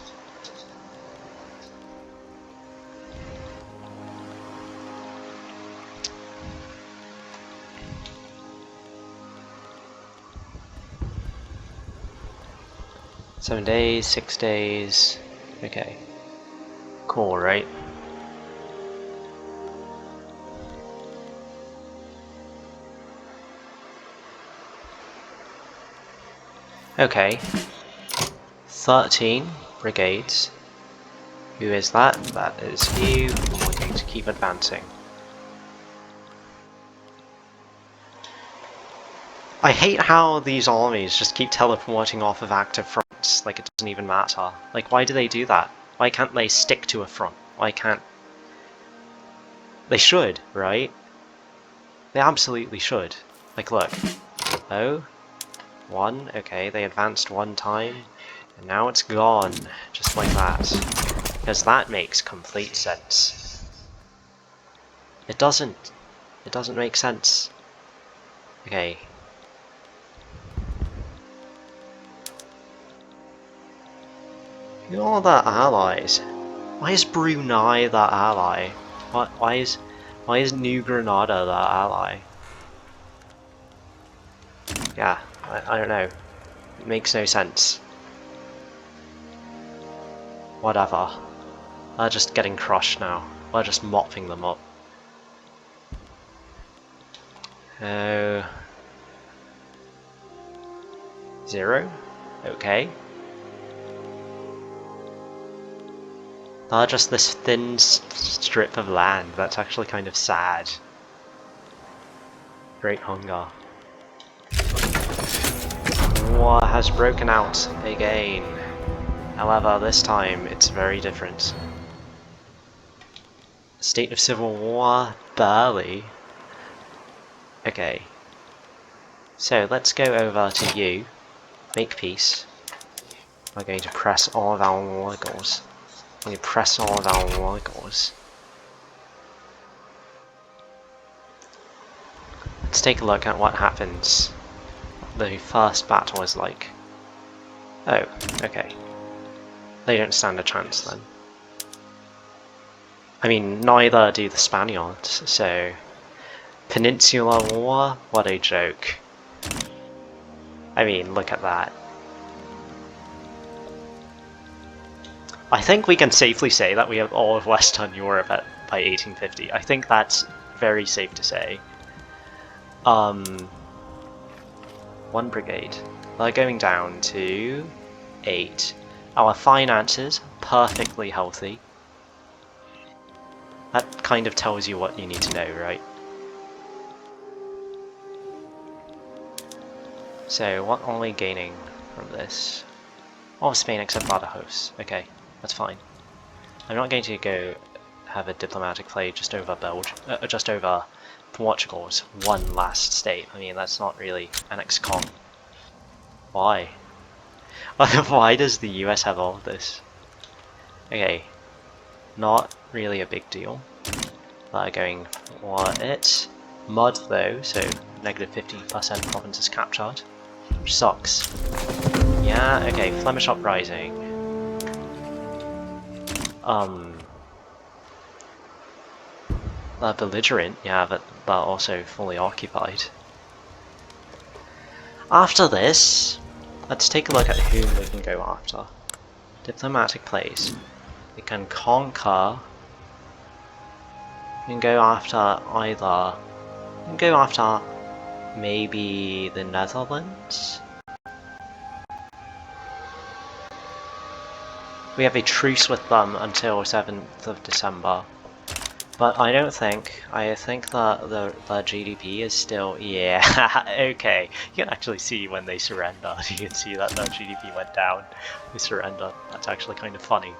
Seven days, 6 days. Okay. Cool, right? Okay. 13 brigades. Who is that? That is you. We're going to keep advancing. I hate how these armies just keep teleporting off of active fronts, like it doesn't even matter. Like, why do they do that? Why can't they stick to a front? Why can't... They should, right? They absolutely should. Like, look. Oh. 1, okay, they advanced 1 time, and now it's gone, just like that. Because that makes complete sense. It doesn't. It doesn't make sense. Okay. Who are the allies? Why is Brunei the ally? Why is New Granada the ally? Yeah, I don't know. It makes no sense. Whatever. They're just getting crushed now. We're just mopping them up. Oh. 0? Okay. They're just this thin strip of land. That's actually kind of sad. Great hunger. War has broken out again. However, this time it's very different. State of civil war? Barely. Okay. So let's go over to you. Make peace. We're going to press all of our war goals. We press all of our war goals. Let's take a look at what happens. The first battle is like. Oh, okay. They don't stand a chance then. I mean, neither do the Spaniards, so... Peninsular War? What a joke. I mean, look at that. I think we can safely say that we have all of Western Europe by 1850. I think that's very safe to say. 1 brigade. They're going down to 8. Our finances, perfectly healthy. That kind of tells you what you need to know, right? So, what are we gaining from this? All of Spain except Badajoz. Okay, that's fine. I'm not going to go have a diplomatic play just over just over Portugal's one last state. I mean, that's not really an ex-con. Why? Why does the US have all of this? Okay, not really a big deal. They're going for it. Mud though, so negative 50% provinces captured, which sucks. Yeah, okay, Flemish Uprising. They're belligerent, yeah, but they're also fully occupied. After this, let's take a look at whom we can go after. Diplomatic plays. We can conquer. We can go after either. We can go after maybe the Netherlands. We have a truce with them until 7th of December. But I think that the GDP is still, yeah, okay. You can actually see when they surrender. You can see that their GDP went down. They surrender. That's actually kind of funny.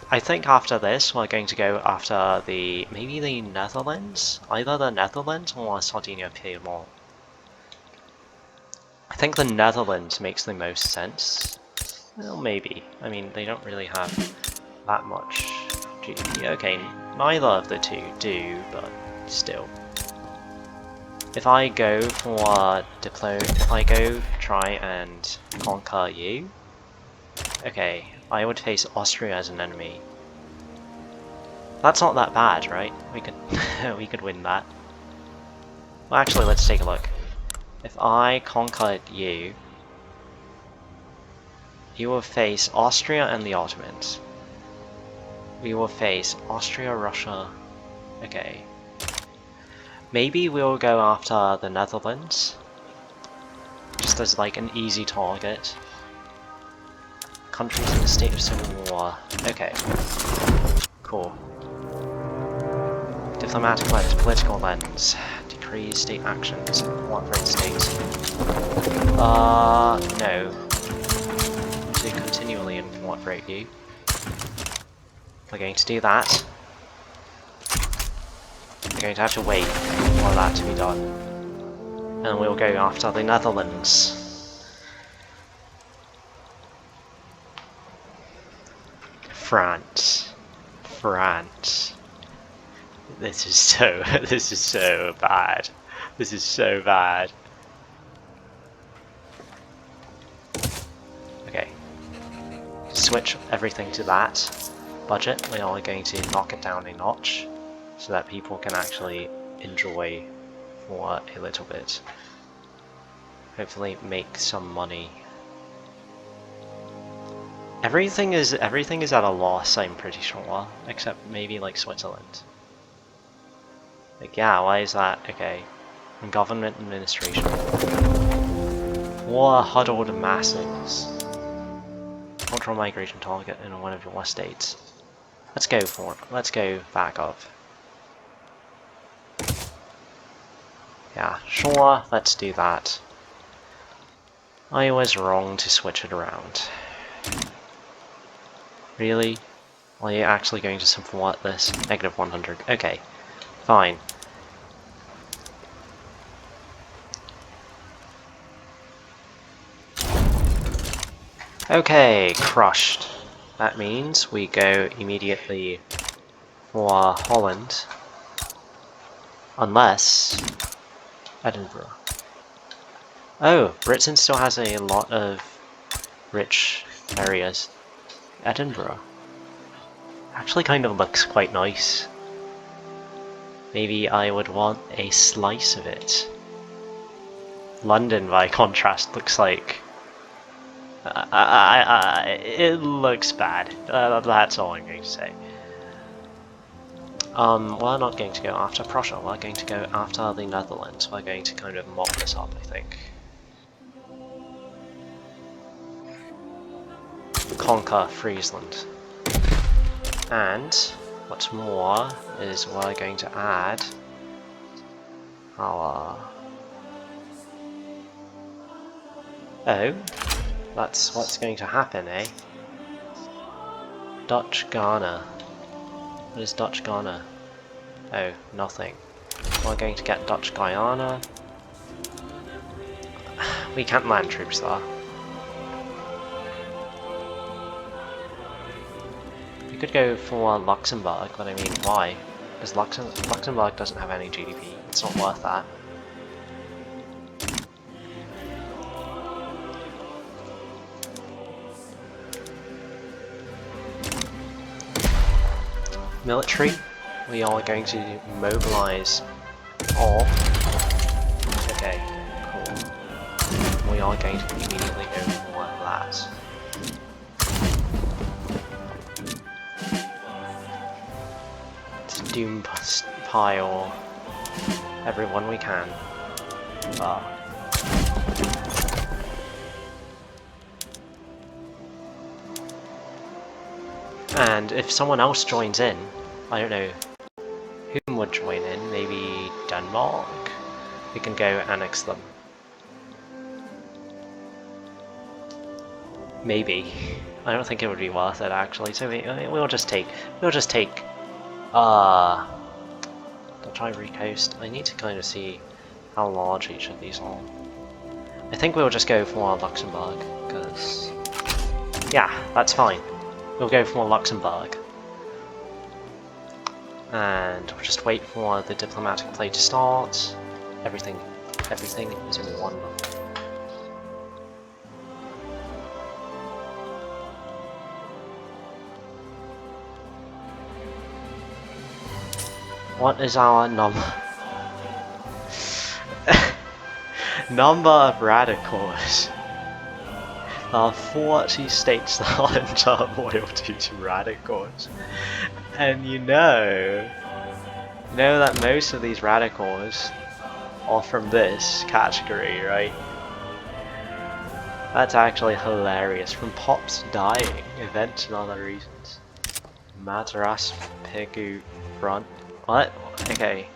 I think after this, we're going to go after maybe the Netherlands? Either the Netherlands or Sardinia Piedmont. I think the Netherlands makes the most sense. Well, maybe. I mean, they don't really have that much GDP. Okay, neither of the two do, but still. If I go for if I go try and conquer you, okay, I would face Austria as an enemy. That's not that bad, right? We could we could win that. Well, actually, let's take a look. If I conquered you, you will face Austria and the Ottomans. We will face Austria, Russia. Okay. Maybe we'll go after the Netherlands. Just as like an easy target. Countries in a state of civil war. Okay. Cool. Diplomatic lens, political lens. Decrees state actions. Cooperate states. No. To continually incorporate you. We're going to do that. We're going to have to wait for that to be done. And we'll go after the Netherlands. France. France. This is so bad. This is so bad. Okay. Switch everything to that budget. We are going to knock it down a notch so that people can actually enjoy for a little bit. Hopefully make some money. Everything is at a loss, I'm pretty sure, except maybe like Switzerland. Like, yeah, why is that? Okay. Government administration. War huddled masses. Cultural migration target in one of your states. Let's go for it. Let's go back up. Yeah, sure, let's do that. I was wrong to switch it around. Really? Are you actually going to support this? Negative 100. Okay, fine. Okay, crushed. That means we go immediately for Holland. Unless Edinburgh. Oh, Britain still has a lot of rich areas. Edinburgh actually kind of looks quite nice. Maybe I would want a slice of it. London, by contrast, looks like... it looks bad. That's all I'm going to say. We're not going to go after Prussia, we're going to go after the Netherlands. We're going to kind of mop this up, I think. Conquer Friesland. And what's more is we're going to add our... Oh, that's what's going to happen, eh? Dutch Ghana. What is Dutch Ghana? Oh, nothing. We're going to get Dutch Guyana. We can't land troops there. We could go for Luxembourg, but I mean, why? Because Luxembourg doesn't have any GDP. It's not worth that. Military, we are going to mobilize all. Okay, cool. We are going to immediately go for that. Let's doom pile everyone we can. And if someone else joins in, I don't know whom would join in, maybe Denmark? We can go annex them. Maybe. I don't think it would be worth it actually, so we'll just take Dutch Ivory Coast. I need to kind of see how large each of these are. I think we'll just go for Luxembourg, because yeah, that's fine. We'll go for Luxembourg. And we'll just wait for the diplomatic play to start. Everything is in one. What is our number? Number of radicals. There are 40 states that are in turmoil due to radicals. And you know that most of these radicals are from this category, right? That's actually hilarious. From Pops dying, events and other reasons. Madras Pegu front. What? Okay.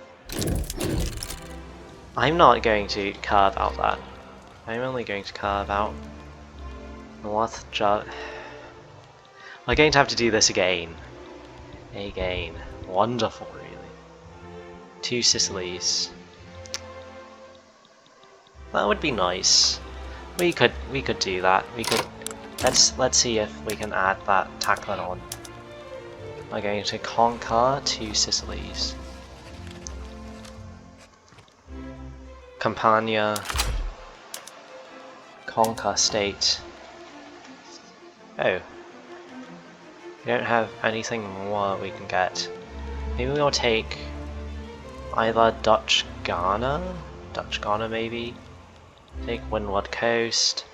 I'm not going to carve out that. I'm only going to carve out North Java. We're going to have to do this again. Again. Wonderful, really. 2 Sicilies. That would be nice. We could do that. We could. Let's see if we can add that, tack that on. We're going to conquer 2 Sicilies. Campania. Conquer state. Oh. We don't have anything more we can get. Maybe we'll take either Dutch Ghana? Dutch Ghana maybe? Take Windward Coast.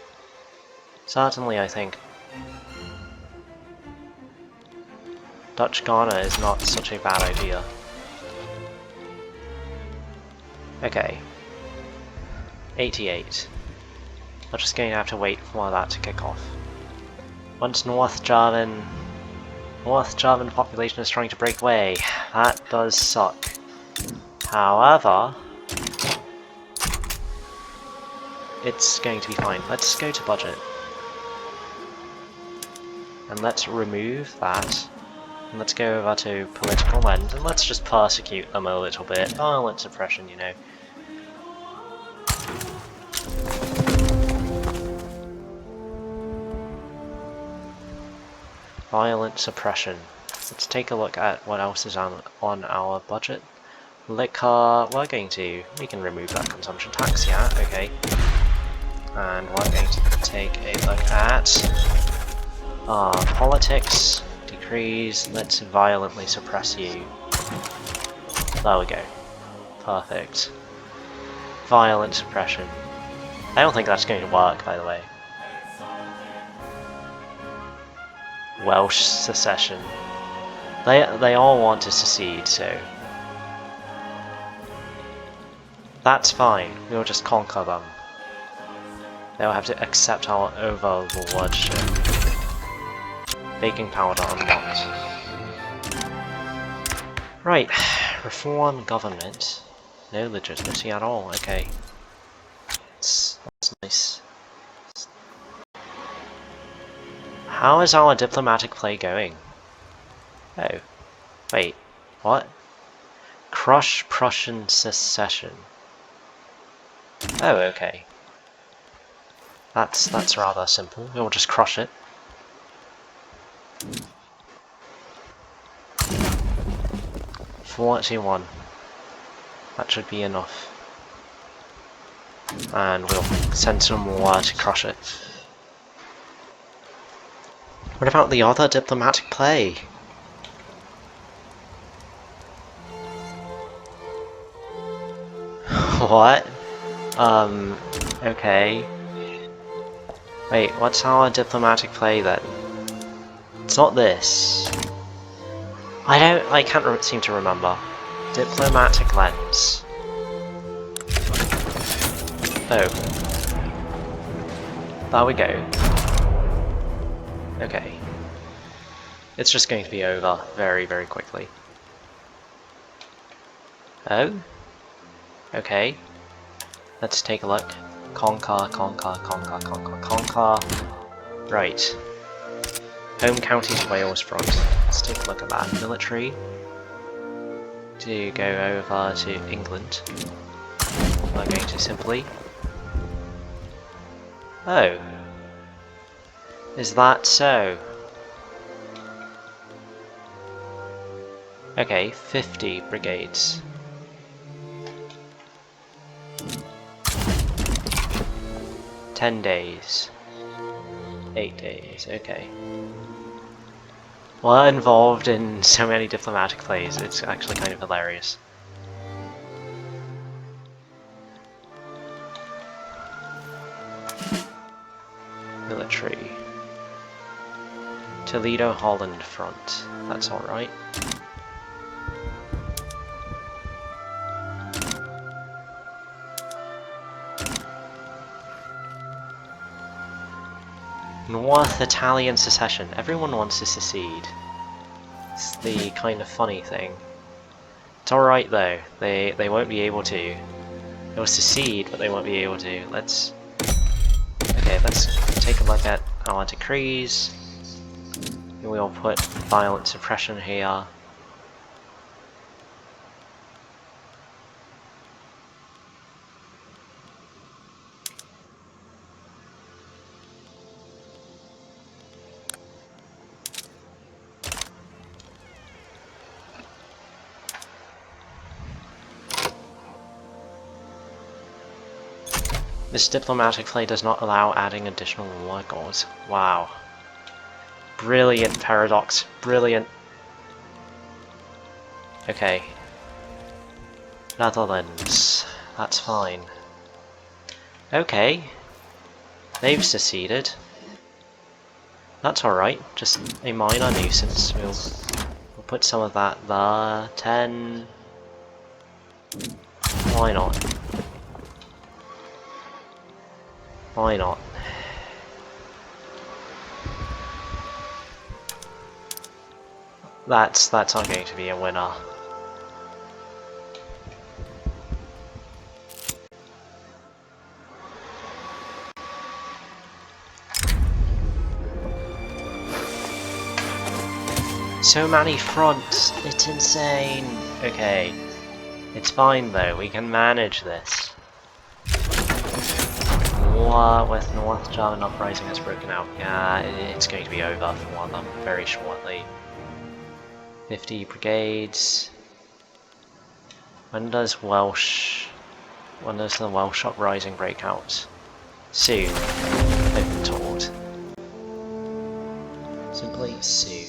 Certainly I think Dutch Ghana is not such a bad idea. Okay. 88. We're just going to have to wait for that to kick off. Once North German population is trying to break away, that does suck. However, it's going to be fine. Let's go to budget. And let's remove that. And let's go over to political lens and let's just persecute them a little bit. Violent suppression, you know. Violent suppression. Let's take a look at what else is on our budget. Liquor, we can remove that consumption tax, yeah, okay. And we're going to take a look at politics, decrees, let's violently suppress you. There we go. Perfect. Violent suppression. I don't think that's going to work, by the way. Welsh secession. They all want to secede, so that's fine. We'll just conquer them. They'll have to accept our overlordship. Baking powder unlocked. Right, reform government. No legitimacy at all. Okay, that's nice. How is our diplomatic play going? Oh, wait, what? Crush Prussian secession. Oh, okay. That's rather simple. We'll just crush it. $41. That should be enough. And we'll send some more to crush it. What about the other diplomatic play? What? Okay. Wait, what's our diplomatic play then? It's not this. I can't seem to remember. Diplomatic lens. Oh. There we go. Okay. It's just going to be over very, very quickly. Oh? Okay. Let's take a look. Conquer. Right. Home counties Wales front. Let's take a look at that. Military. To go over to England. We're going to simply... Oh. Is that so? Okay, 50 brigades. 10 days. 8 days, okay. We're involved in so many diplomatic plays, it's actually kind of hilarious. Military. Toledo, Holland front. That's alright. North Italian secession. Everyone wants to secede. It's the kind of funny thing. It's alright though. They won't be able to. They'll secede, but they won't be able to. Let's take a look at our decrees. We'll put violent suppression here. This diplomatic play does not allow adding additional war goals. Wow. Brilliant paradox. Brilliant. Okay. Netherlands. That's fine. Okay. They've seceded. That's alright. Just a minor nuisance. We'll put some of that there. 10. Why not? Why not? That's not going to be a winner. So many fronts, it's insane. Okay, it's fine though, we can manage this. War with North German uprising has broken out. Yeah, it's going to be over for them very shortly. 50 brigades. When does the Welsh uprising break out? Soon, I've been told. Simply soon.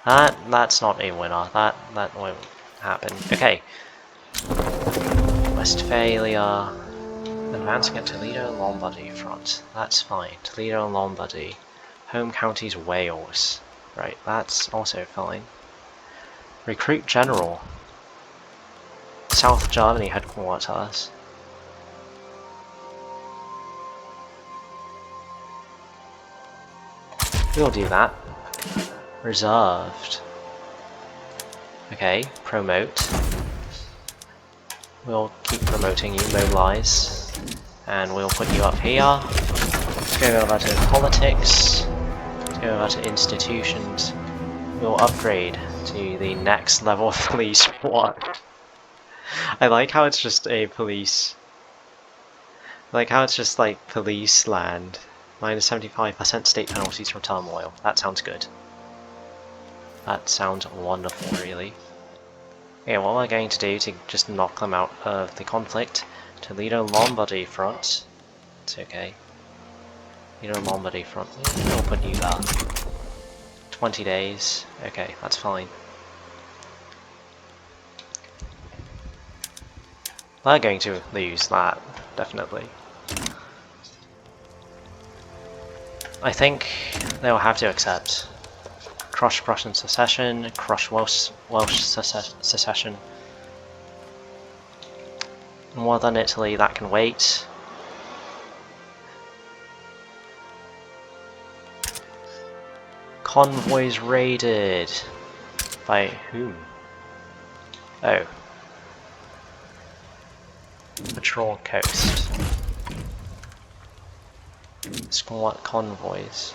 That's not a winner. That won't happen. Okay. Westphalia. Advancing at Toledo and Lombardy front. That's fine. Toledo and Lombardy. Home counties Wales. Right, that's also fine. Recruit General. South Germany headquarters. We'll do that. Reserved. Okay, promote. We'll keep promoting you, mobilize. And we'll put you up here. Let's go over to politics. Let's go over to institutions. We'll upgrade to the next level of police. What? I like how it's just a police. I like how it's just like police land. Minus 75% state penalties from turmoil. That sounds good. That sounds wonderful, really. Okay, what we're going to do to just knock them out of the conflict. Toledo Lombardy front. It's okay. Toledo Lombardy front. We'll put you there. 20 days. Okay, that's fine. They're going to lose that, definitely. I think they'll have to accept. Crush Prussian secession, crush Welsh secession. Northern Italy, that can wait. Convoys raided. By whom? Oh. Patrol coast. Squat convoys.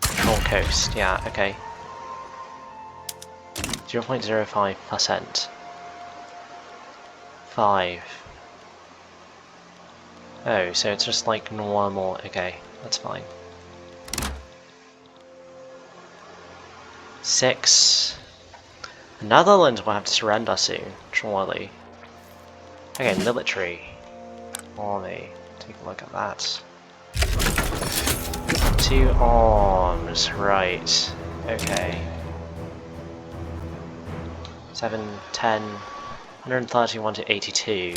Patrol coast, yeah, okay. 0.05%. 5. Oh, so it's just like normal, okay, that's fine. 6. The Netherlands will have to surrender soon, surely. Okay, military. Army. Take a look at that. 2 arms, right. Okay. 7, 10, 131 to 82.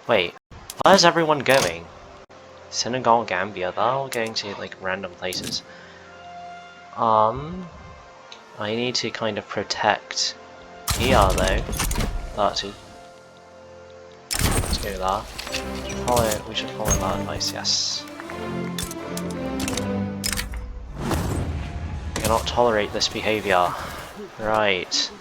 Wait, where's everyone going? Senegal, Gambia, they're all going to like random places. I need to kind of protect here though. 30. Let's go there. We should follow that advice, yes. We cannot tolerate this behavior. Right.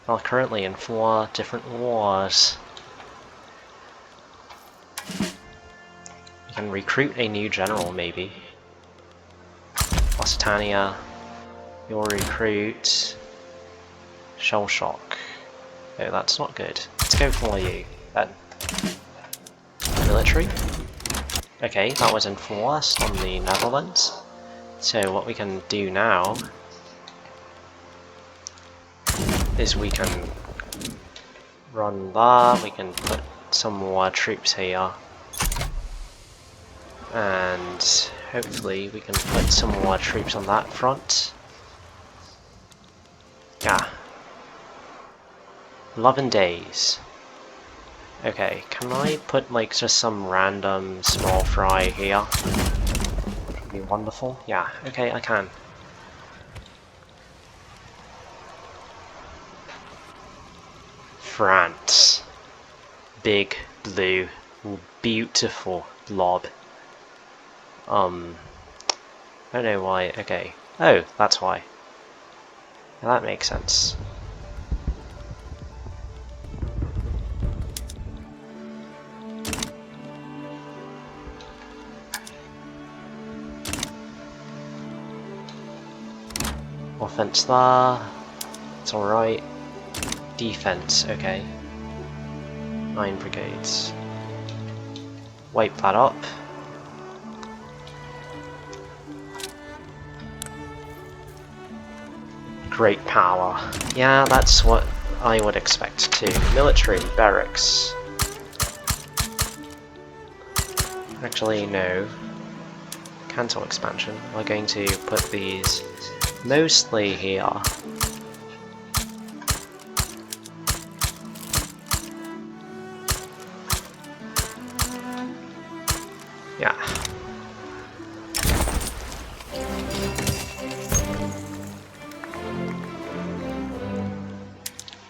Well, currently in 4 different wars. You can recruit a new general, maybe. Lusitania. You'll recruit... Shell Shock. Oh, that's not good. Let's go for you, then. Military. Okay, that was enforced on the Netherlands. So what we can do now is we can run there, we can put some more troops here, and hopefully we can put some more troops on that front. Yeah. 11 days. Okay, can I put like just some random small fry here? Would be wonderful. Yeah, okay, I can. France. Big, blue, beautiful blob. I don't know why. Okay. Oh, that's why. Now that makes sense. Offense there. It's alright. Defense, okay. 9 brigades. Wipe that up. Great power. Yeah, that's what I would expect too. Military barracks. Actually, no. Cancel expansion. We're going to put these mostly here. Yeah.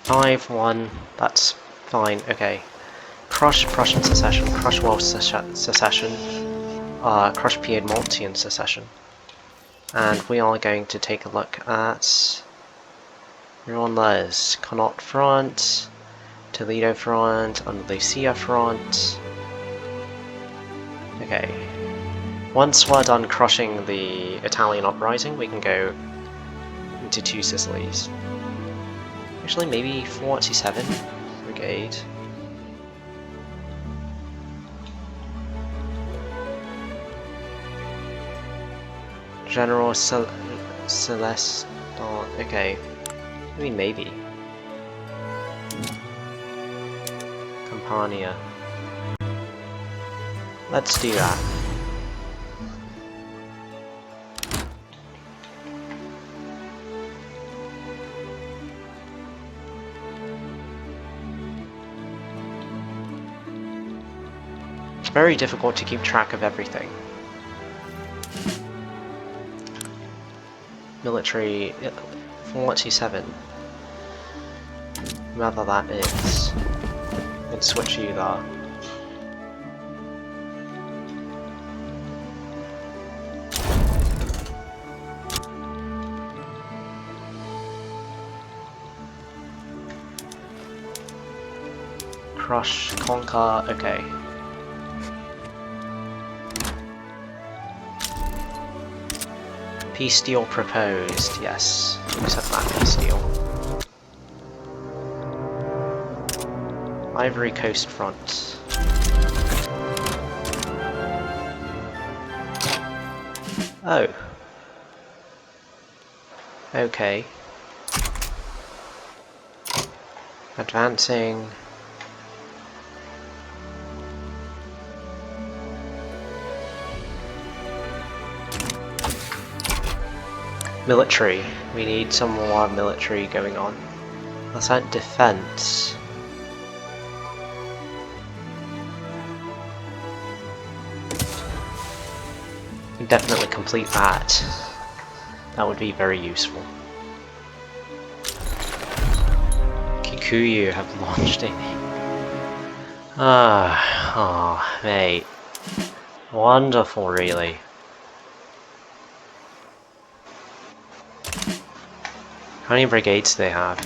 Five, 1, that's fine, okay. Crush Prussian secession, crush Welsh secession, crush Piedmontian secession. And we are going to take a look at everyone there's Connaught front, Toledo front, Andalusia front. Okay. Once we're done crushing the Italian uprising, we can go into 2 Sicilies. Actually, maybe 47 Brigade. General Celeste. Okay. I mean, maybe. Campania. Let's do that. It's very difficult to keep track of everything. Military 47. Whoever that is. And switch you there. Crush, conquer, okay. Peace deal proposed, yes. Accept that peace deal. Ivory Coast front. Oh. Okay. Advancing. Military. We need some more military going on. Let's add defense. Definitely complete that. That would be very useful. Kikuyu have launched a... oh, mate. Wonderful, really. How many brigades do they have?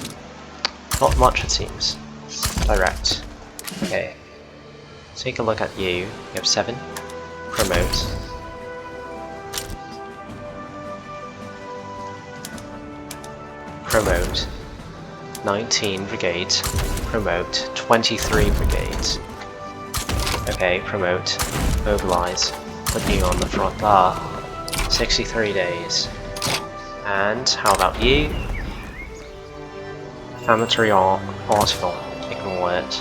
Not much, it seems. Direct. Okay. Let's take a look at you. You have 7. Promote. Promote. 19 brigades. Promote. 23 brigades. Okay, promote. Mobilize. Put you on the front bar. 63 days. And how about you? Amateur article. Ignore it.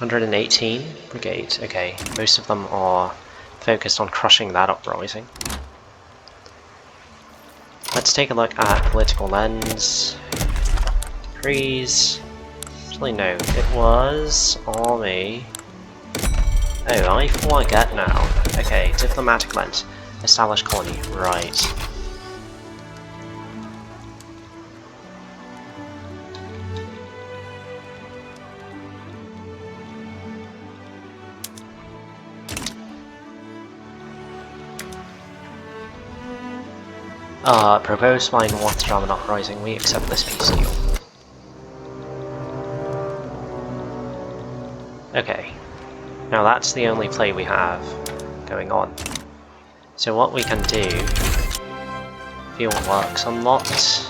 118 brigades. Okay, most of them are focused on crushing that uprising. Let's take a look at political lens. Decrees. Actually, no, it was army. Oh, I forget now. Okay, diplomatic lens. Establish colony. Right. Proposed by North German uprising, we accept this peace deal. Okay, now that's the only play we have going on. So what we can do, field works unlocked,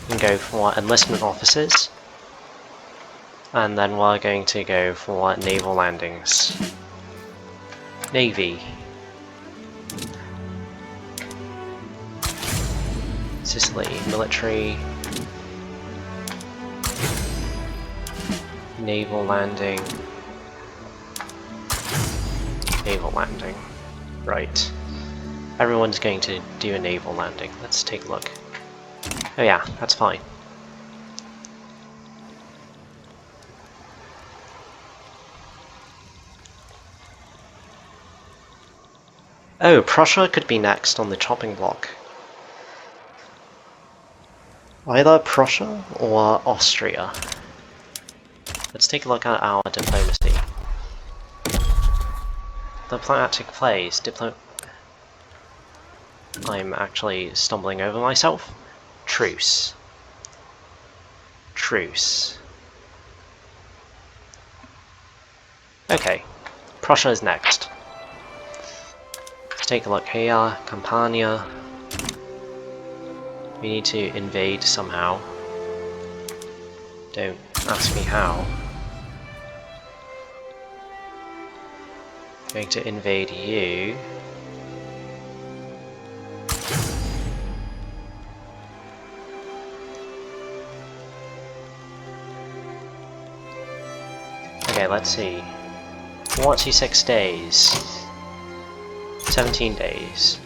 we can go for enlistment officers, and then we're going to go for naval landings. Navy. Sicily, military, naval landing, right. Everyone's going to do a naval landing. Let's take a look. Oh yeah, that's fine. Oh, Prussia could be next on the chopping block. Either Prussia or Austria. Let's take a look at our diplomacy. Diplomatic plays. I'm actually stumbling over myself. Truce. Truce. Okay, Prussia is next. Let's take a look here. Campania. We need to invade somehow. Don't ask me how. Going to invade you. Okay, let's see. 46 days. 17 days.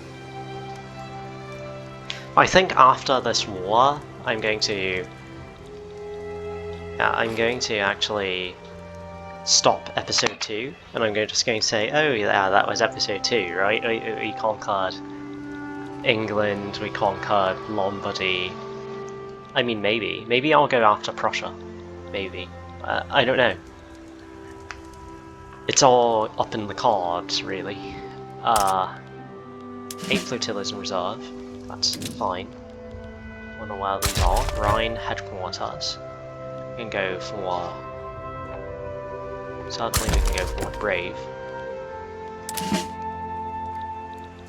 I think after this war, I'm going to actually stop episode 2, and I'm just going to say, oh yeah, that was episode 2, right? We conquered England, we conquered Lombardy. I mean, maybe I'll go after Prussia. Maybe. I don't know. It's all up in the cards, really. 8 flotillas in reserve. That's fine. Wonder where these are. Rhine headquarters. We can go for... Certainly we can go for Brave.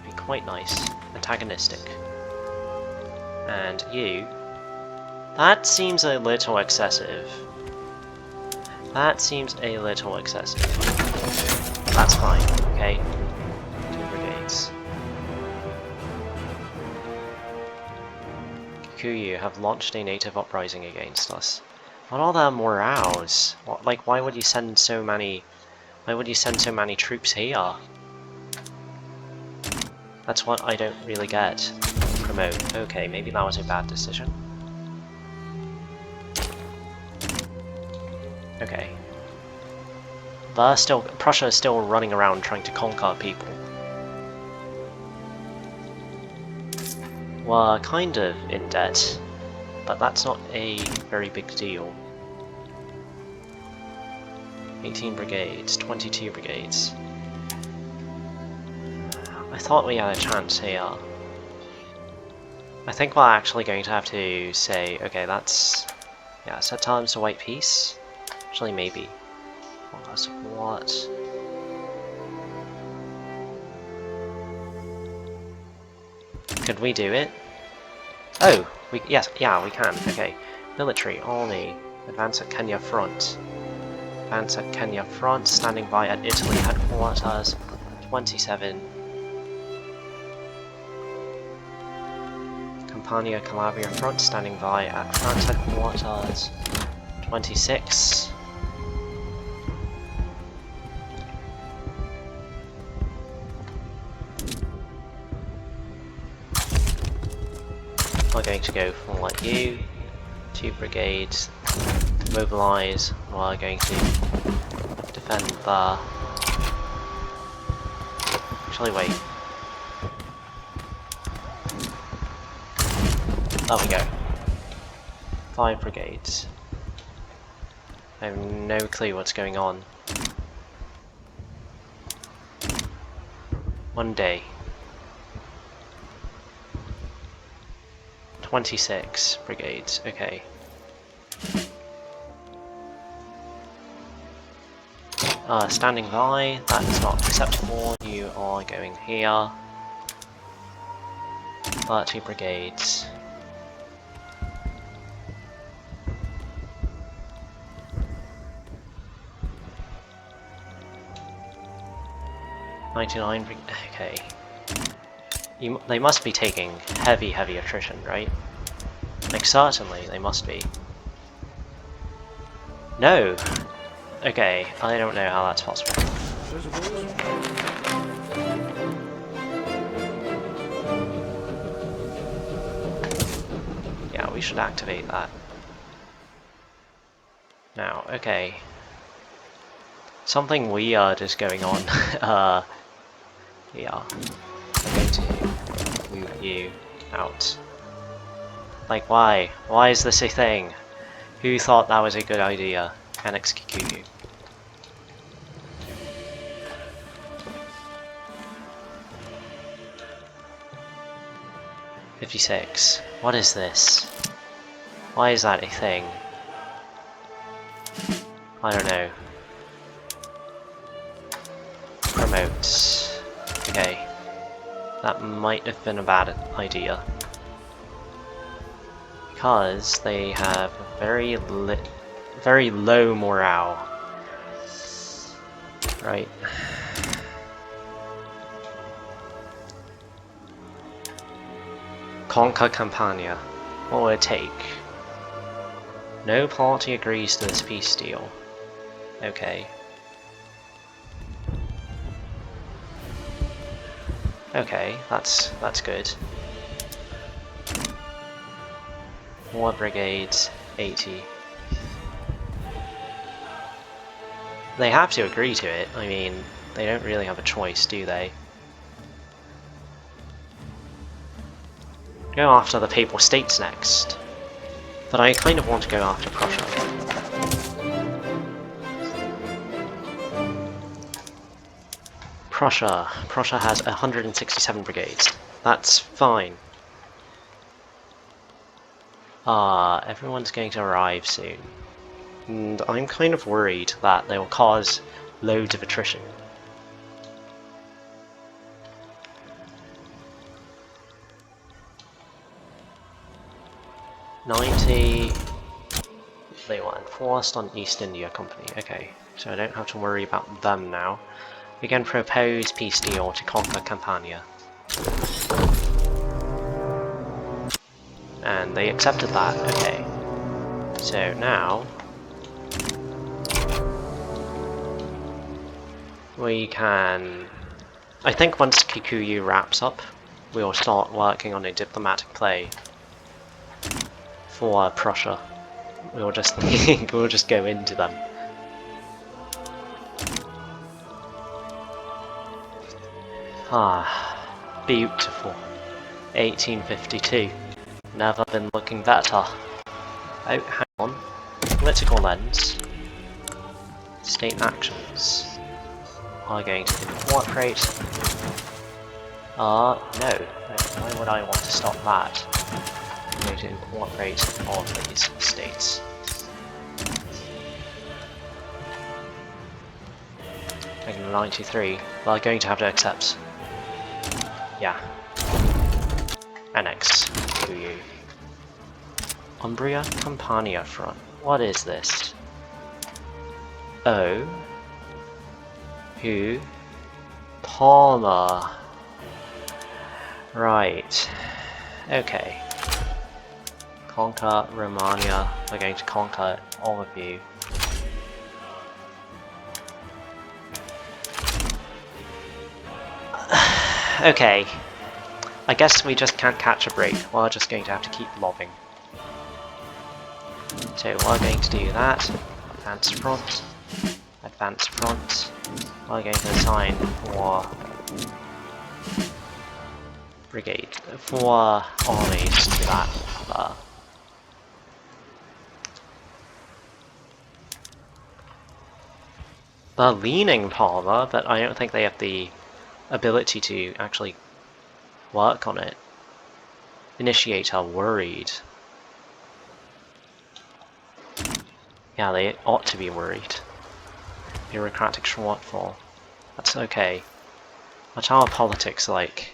Be quite nice. Antagonistic. And you... That seems a little excessive. That seems a little excessive. That's fine, okay? 2 brigades. Kikuyu have launched a native uprising against us. What are their morales? What, like, why would you send so many... Why would you send so many troops here? That's what I don't really get. Promote. Okay, maybe that was a bad decision. Okay. Prussia is still running around trying to conquer people. We're kind of in debt, but that's not a very big deal. 18 brigades, 22 brigades. I thought we had a chance here. I think we're actually going to have to say, okay, that's... yeah, set terms to white peace. Actually, maybe. What? Could we do it? Oh, yes, yeah, we can. Okay. Military, army, advance at Kenya front. Advance at Kenya front, standing by at Italy headquarters. 27. Campania Calabria front, standing by at France headquarters. 26. We're going to go for like you. 2 brigades. Mobilize. We're going to defend there. Actually, wait. There we go. 5 brigades. I have no clue what's going on. 1 day. 26 brigades, okay. Standing by, that is not acceptable. You are going here. 30 brigades. Okay. They must be taking heavy attrition, right? Like, certainly, they must be. No! Okay, I don't know how that's possible. Yeah, we should activate that. Now, okay. Something weird is going on. Yeah. I'm going to move you out. Like, why? Why is this a thing? Who thought that was a good idea? Annex Kikuyu. $56. What is this? Why is that a thing? I don't know. Promote. Okay. That might have been a bad idea. Because they have very low morale. Right. Conquer Campania. What will it take? No party agrees to this peace deal. Okay. Okay, that's good. More brigades, 80. They have to agree to it. I mean, they don't really have a choice, do they? Go after the Papal States next. But I kind of want to go after Prussia. Prussia has 167 brigades. That's fine. Everyone's going to arrive soon. And I'm kind of worried that they will cause loads of attrition. They were enforced on East India Company. Okay, so I don't have to worry about them now. We can propose peace deal to conquer Campania. And they accepted that, okay. So now we can... I think once Kikuyu wraps up, we'll start working on a diplomatic play for Prussia. We'll just we'll just go into them. Ah, beautiful. 1852. Never been looking better. Oh, hang on. Political lens. State actions. Are going to incorporate. No. Why would I want to stop that? I'm going to incorporate all of these states. Taking 93. Well, I'm going to have to accept. Yeah. Annex to you. Umbria Campania front. What is this? Oh. Who? Palmer. Right. Okay. Conquer Romania. We're going to conquer all of you. Okay. I guess we just can't catch a break. We're just going to have to keep lobbing. So we're going to do that. Advance front. Advance front. We're going to assign for brigade, for armies to that. They're leaning Palmer, but I don't think they have the ability to actually work on it. Initiate are worried. Yeah, they ought to be worried. Bureaucratic shortfall. That's okay. What's our politics like?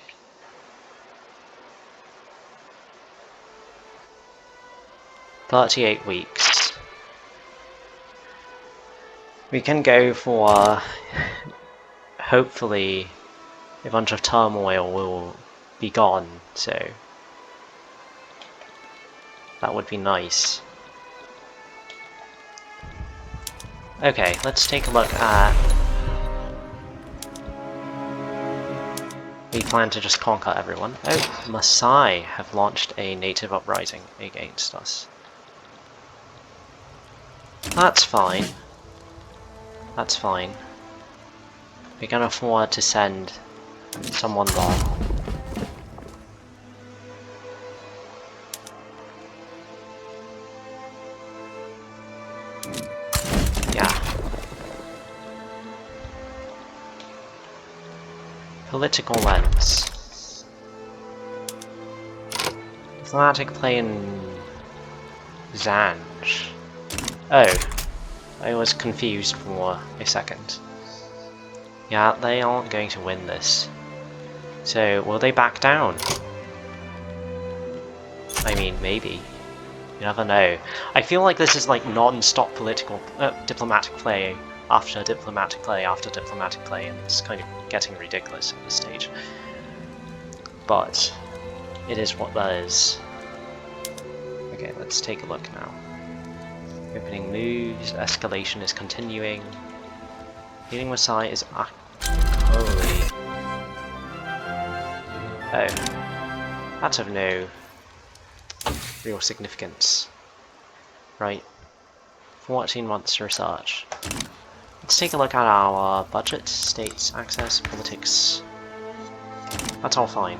"38 weeks. We can go for... hopefully a bunch of turmoil will be gone, so that would be nice. Okay, let's take a look at... We plan to just conquer everyone. Oh, Maasai have launched a native uprising against us. That's fine. That's fine. We can afford to send someone there. Yeah. Political lens. Diplomatic play in Zanj. Oh, I was confused for a second. Yeah, they aren't going to win this. So, will they back down? I mean, maybe. You never know. I feel like this is like non-stop diplomatic play after diplomatic play after diplomatic play, and it's kind of getting ridiculous at this stage. But it is what that is. Okay, let's take a look now. Opening moves, escalation is continuing. Leading Maasai is holy. Oh. That's of no real significance. Right. 14 months research. Let's take a look at our budget, states, access, politics. That's all fine.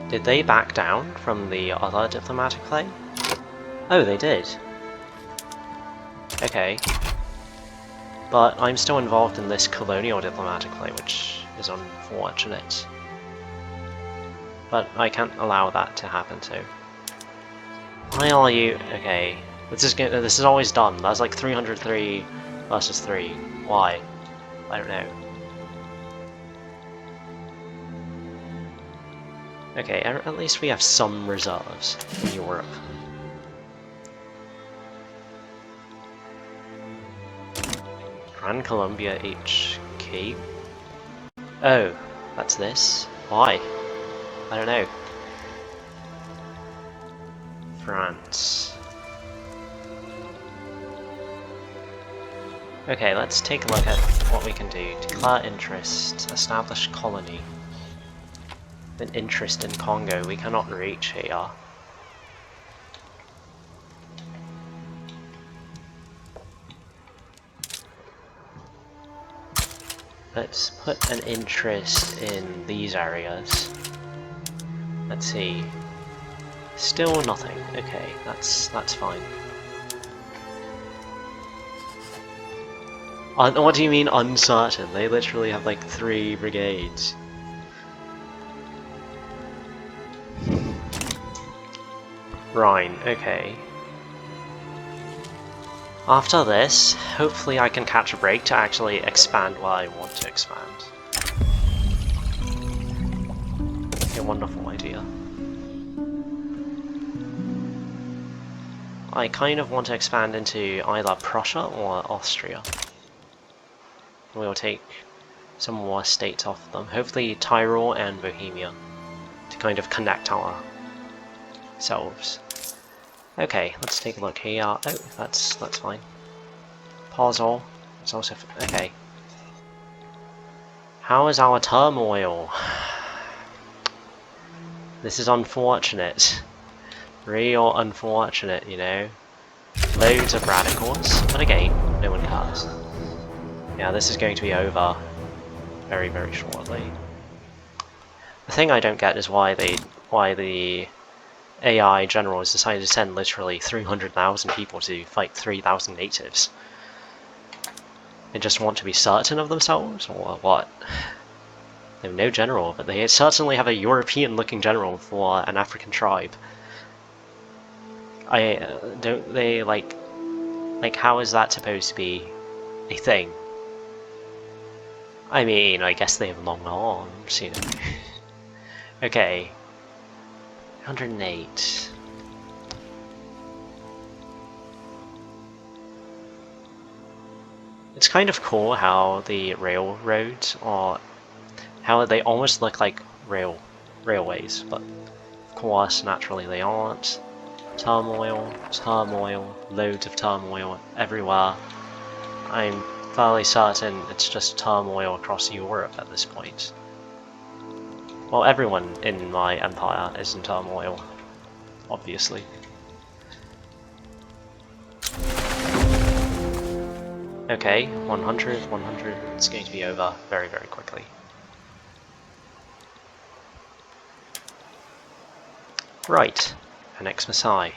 Did they back down from the other diplomatic play? Oh, they did. Okay. But I'm still involved in this colonial diplomatic play, which is unfortunate. But I can't allow that to happen, so... Why are you... Okay. This is always done. That's like 303 versus 3. Why? I don't know. Okay, at least we have some reserves in Europe. and Colombia HQ. Oh, that's this? Why? I don't know. France. Okay, let's take a look at what we can do. Declare interest, establish colony. An interest in Congo we cannot reach here. Let's put an interest in these areas. Let's see. Still nothing. Okay, that's fine. What do you mean uncertain? They literally have like 3 brigades. Rhine, okay. After this, hopefully I can catch a break to actually expand what I want to expand. A wonderful idea. I kind of want to expand into either Prussia or Austria. We'll take some more states off of them. Hopefully Tyrol and Bohemia to kind of connect ourselves. Okay, let's take a look here. Oh, that's fine. Pozol, it's also okay. How is our turmoil? This is unfortunate. Real unfortunate, you know. Loads of radicals, but again, no one cares. Yeah, this is going to be over very, very shortly. The thing I don't get is why the AI generals decided to send literally 300,000 people to fight 3,000 natives. They just want to be certain of themselves, or what? They have no general, but they certainly have a European-looking general for an African tribe. Don't they like how is that supposed to be a thing? I mean, I guess they have long arms, you know. Okay. 108. It's kind of cool how the railroads are, how they almost look like railways, but of course, naturally they aren't. Turmoil, loads of turmoil everywhere. I'm fairly certain it's just turmoil across Europe at this point. Well, everyone in my empire is in turmoil, obviously. Okay, 100, it's going to be over very, very quickly. Right, annex Masai.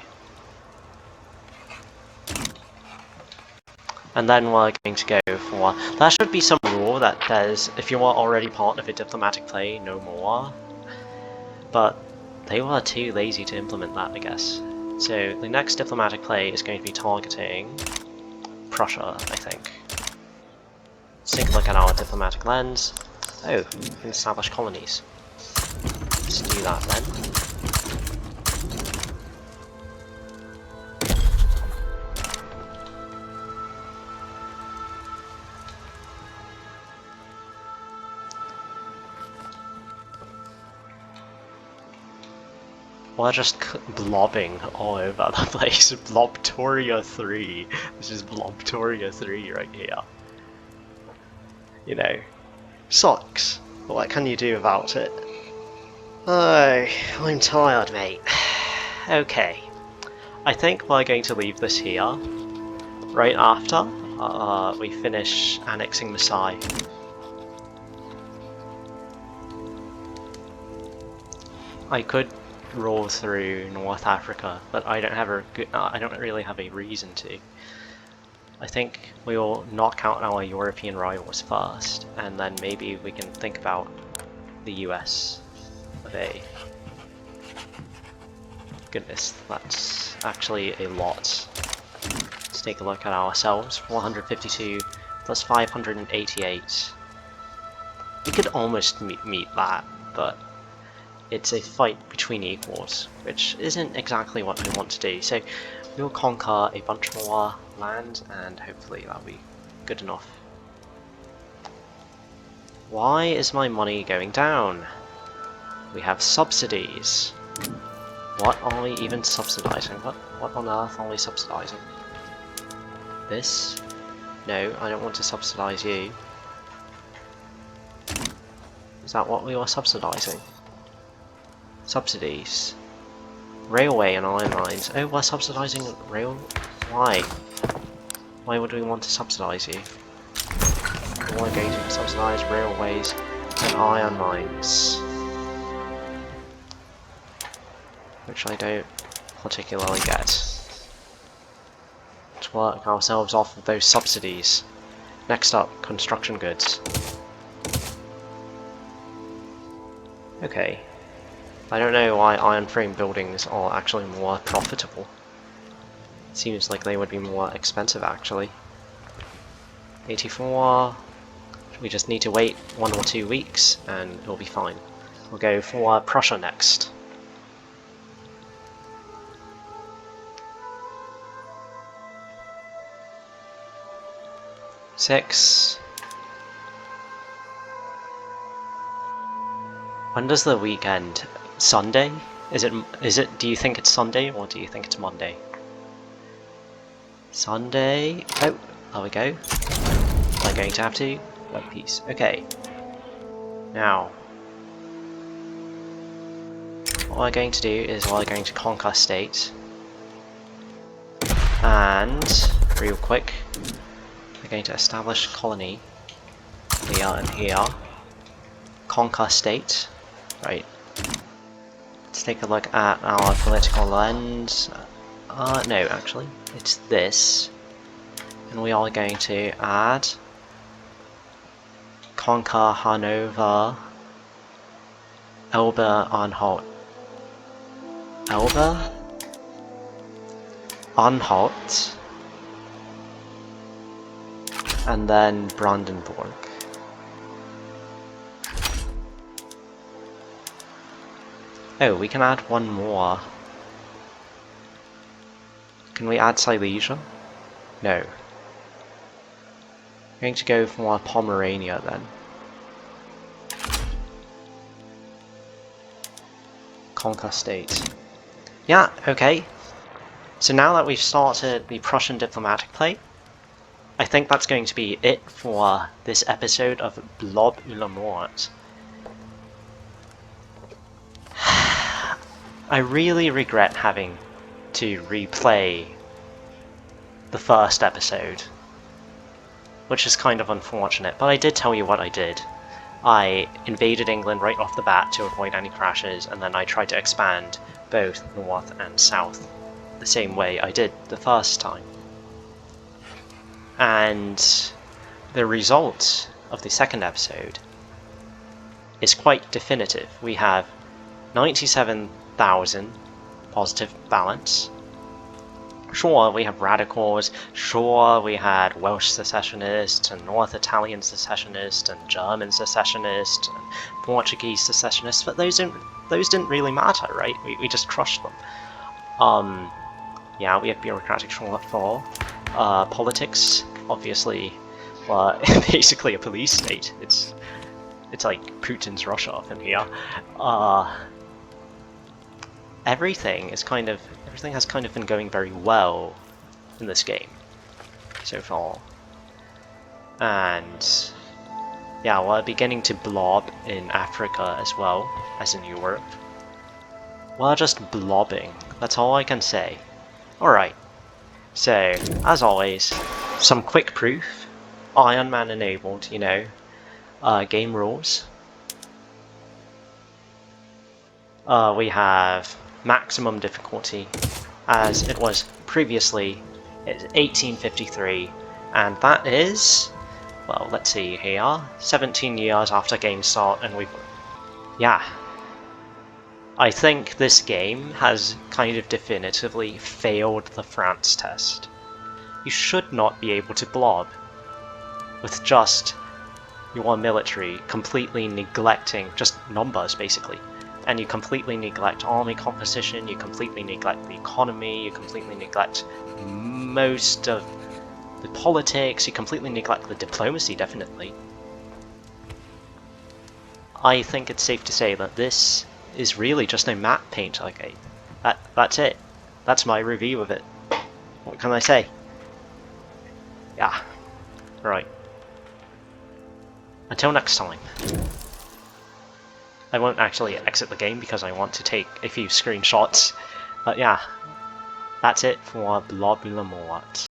And then we're going to go for... There should be some rule that says if you are already part of a diplomatic play, no more. But they were too lazy to implement that, I guess. So the next diplomatic play is going to be targeting Prussia, I think. Let's take a look at our diplomatic lens. Oh, we can establish colonies. Let's do that then. We're just blobbing all over the place. Blobtoria 3. This is Blobtoria 3 right here. You know, sucks. But what can you do about it? Oh, I'm tired, mate. Okay. I think we're going to leave this here. Right after we finish annexing Masai. I could roll through North Africa, but I don't really have a reason to. I think we will knock out our European rivals first, and then maybe we can think about the US of A. Goodness, that's actually a lot. Let's take a look at ourselves. 452 plus 588. We could almost meet that, but it's a fight between equals, which isn't exactly what we want to do. So we'll conquer a bunch more land, and hopefully that'll be good enough Why is my money going down? We have subsidies. What are we even subsidizing? What on earth are we subsidizing? This? No, I don't want to subsidize you. Is that what we were subsidizing? Subsidies. Railway and iron mines. Oh, we're subsidizing rail? Why? Why would we want to subsidize you? We're going to subsidize railways and iron mines. Which I don't particularly get. Let's work ourselves off of those subsidies. Next up, construction goods. Okay. I don't know why iron frame buildings are actually more profitable. Seems like they would be more expensive actually. 84. We just need to wait 1 or 2 weeks and it'll be fine. We'll go for Prussia next. Six. When does the weekend? Sunday? Is it do you think it's Sunday or do you think it's Monday? Sunday. Oh, there we go. I'm going to have to white piece. Okay. Now what we're going to do is we're going to conquer state. And real quick, we're going to establish colony here and here. Conquer state. Right. Let's take a look at our political lens. No, actually, it's this. And we are going to add conquer Hanover, Elbe, Anhalt. Elbe? Anhalt. And then Brandenburg. Oh, we can add one more. Can we add Silesia? No. I'm going to go for Pomerania then. Conquer state. Yeah, okay. So now that we've started the Prussian diplomatic play, I think that's going to be it for this episode of Blob ou Mort. I really regret having to replay the first episode, which is kind of unfortunate, but I did tell you what I did. I invaded England right off the bat to avoid any crashes, and then I tried to expand both north and south the same way I did the first time. And the result of the second episode is quite definitive. We have 97,000 positive balance. Sure, we have radicals, sure, we had Welsh secessionists, and North Italian secessionists, and German secessionists, and Portuguese secessionists, but those didn't really matter, right? We just crushed them. Yeah, we have bureaucratic shortfall. Politics, obviously, well, basically a police state. It's like Putin's Russia up in here. Everything has kind of been going very well in this game so far. And yeah, we're beginning to blob in Africa as well as in Europe. We're just blobbing, that's all I can say. Alright, so as always, some quick proof. Iron Man enabled, you know, game rules. We have maximum difficulty, as it was previously. It's 1853, and that is, well, let's see here, 17 years after game start, and we've, yeah. I think this game has kind of definitively failed the France test. You should not be able to blob with just your military completely neglecting just numbers, basically. And you completely neglect army composition, you completely neglect the economy, you completely neglect most of the politics, you completely neglect the diplomacy, definitely. I think it's safe to say that this is really just a matte painter game. That's it. That's my review of it. What can I say? Yeah. Right. Until next time. I won't actually exit the game because I want to take a few screenshots. But yeah, that's it for Blob MORT.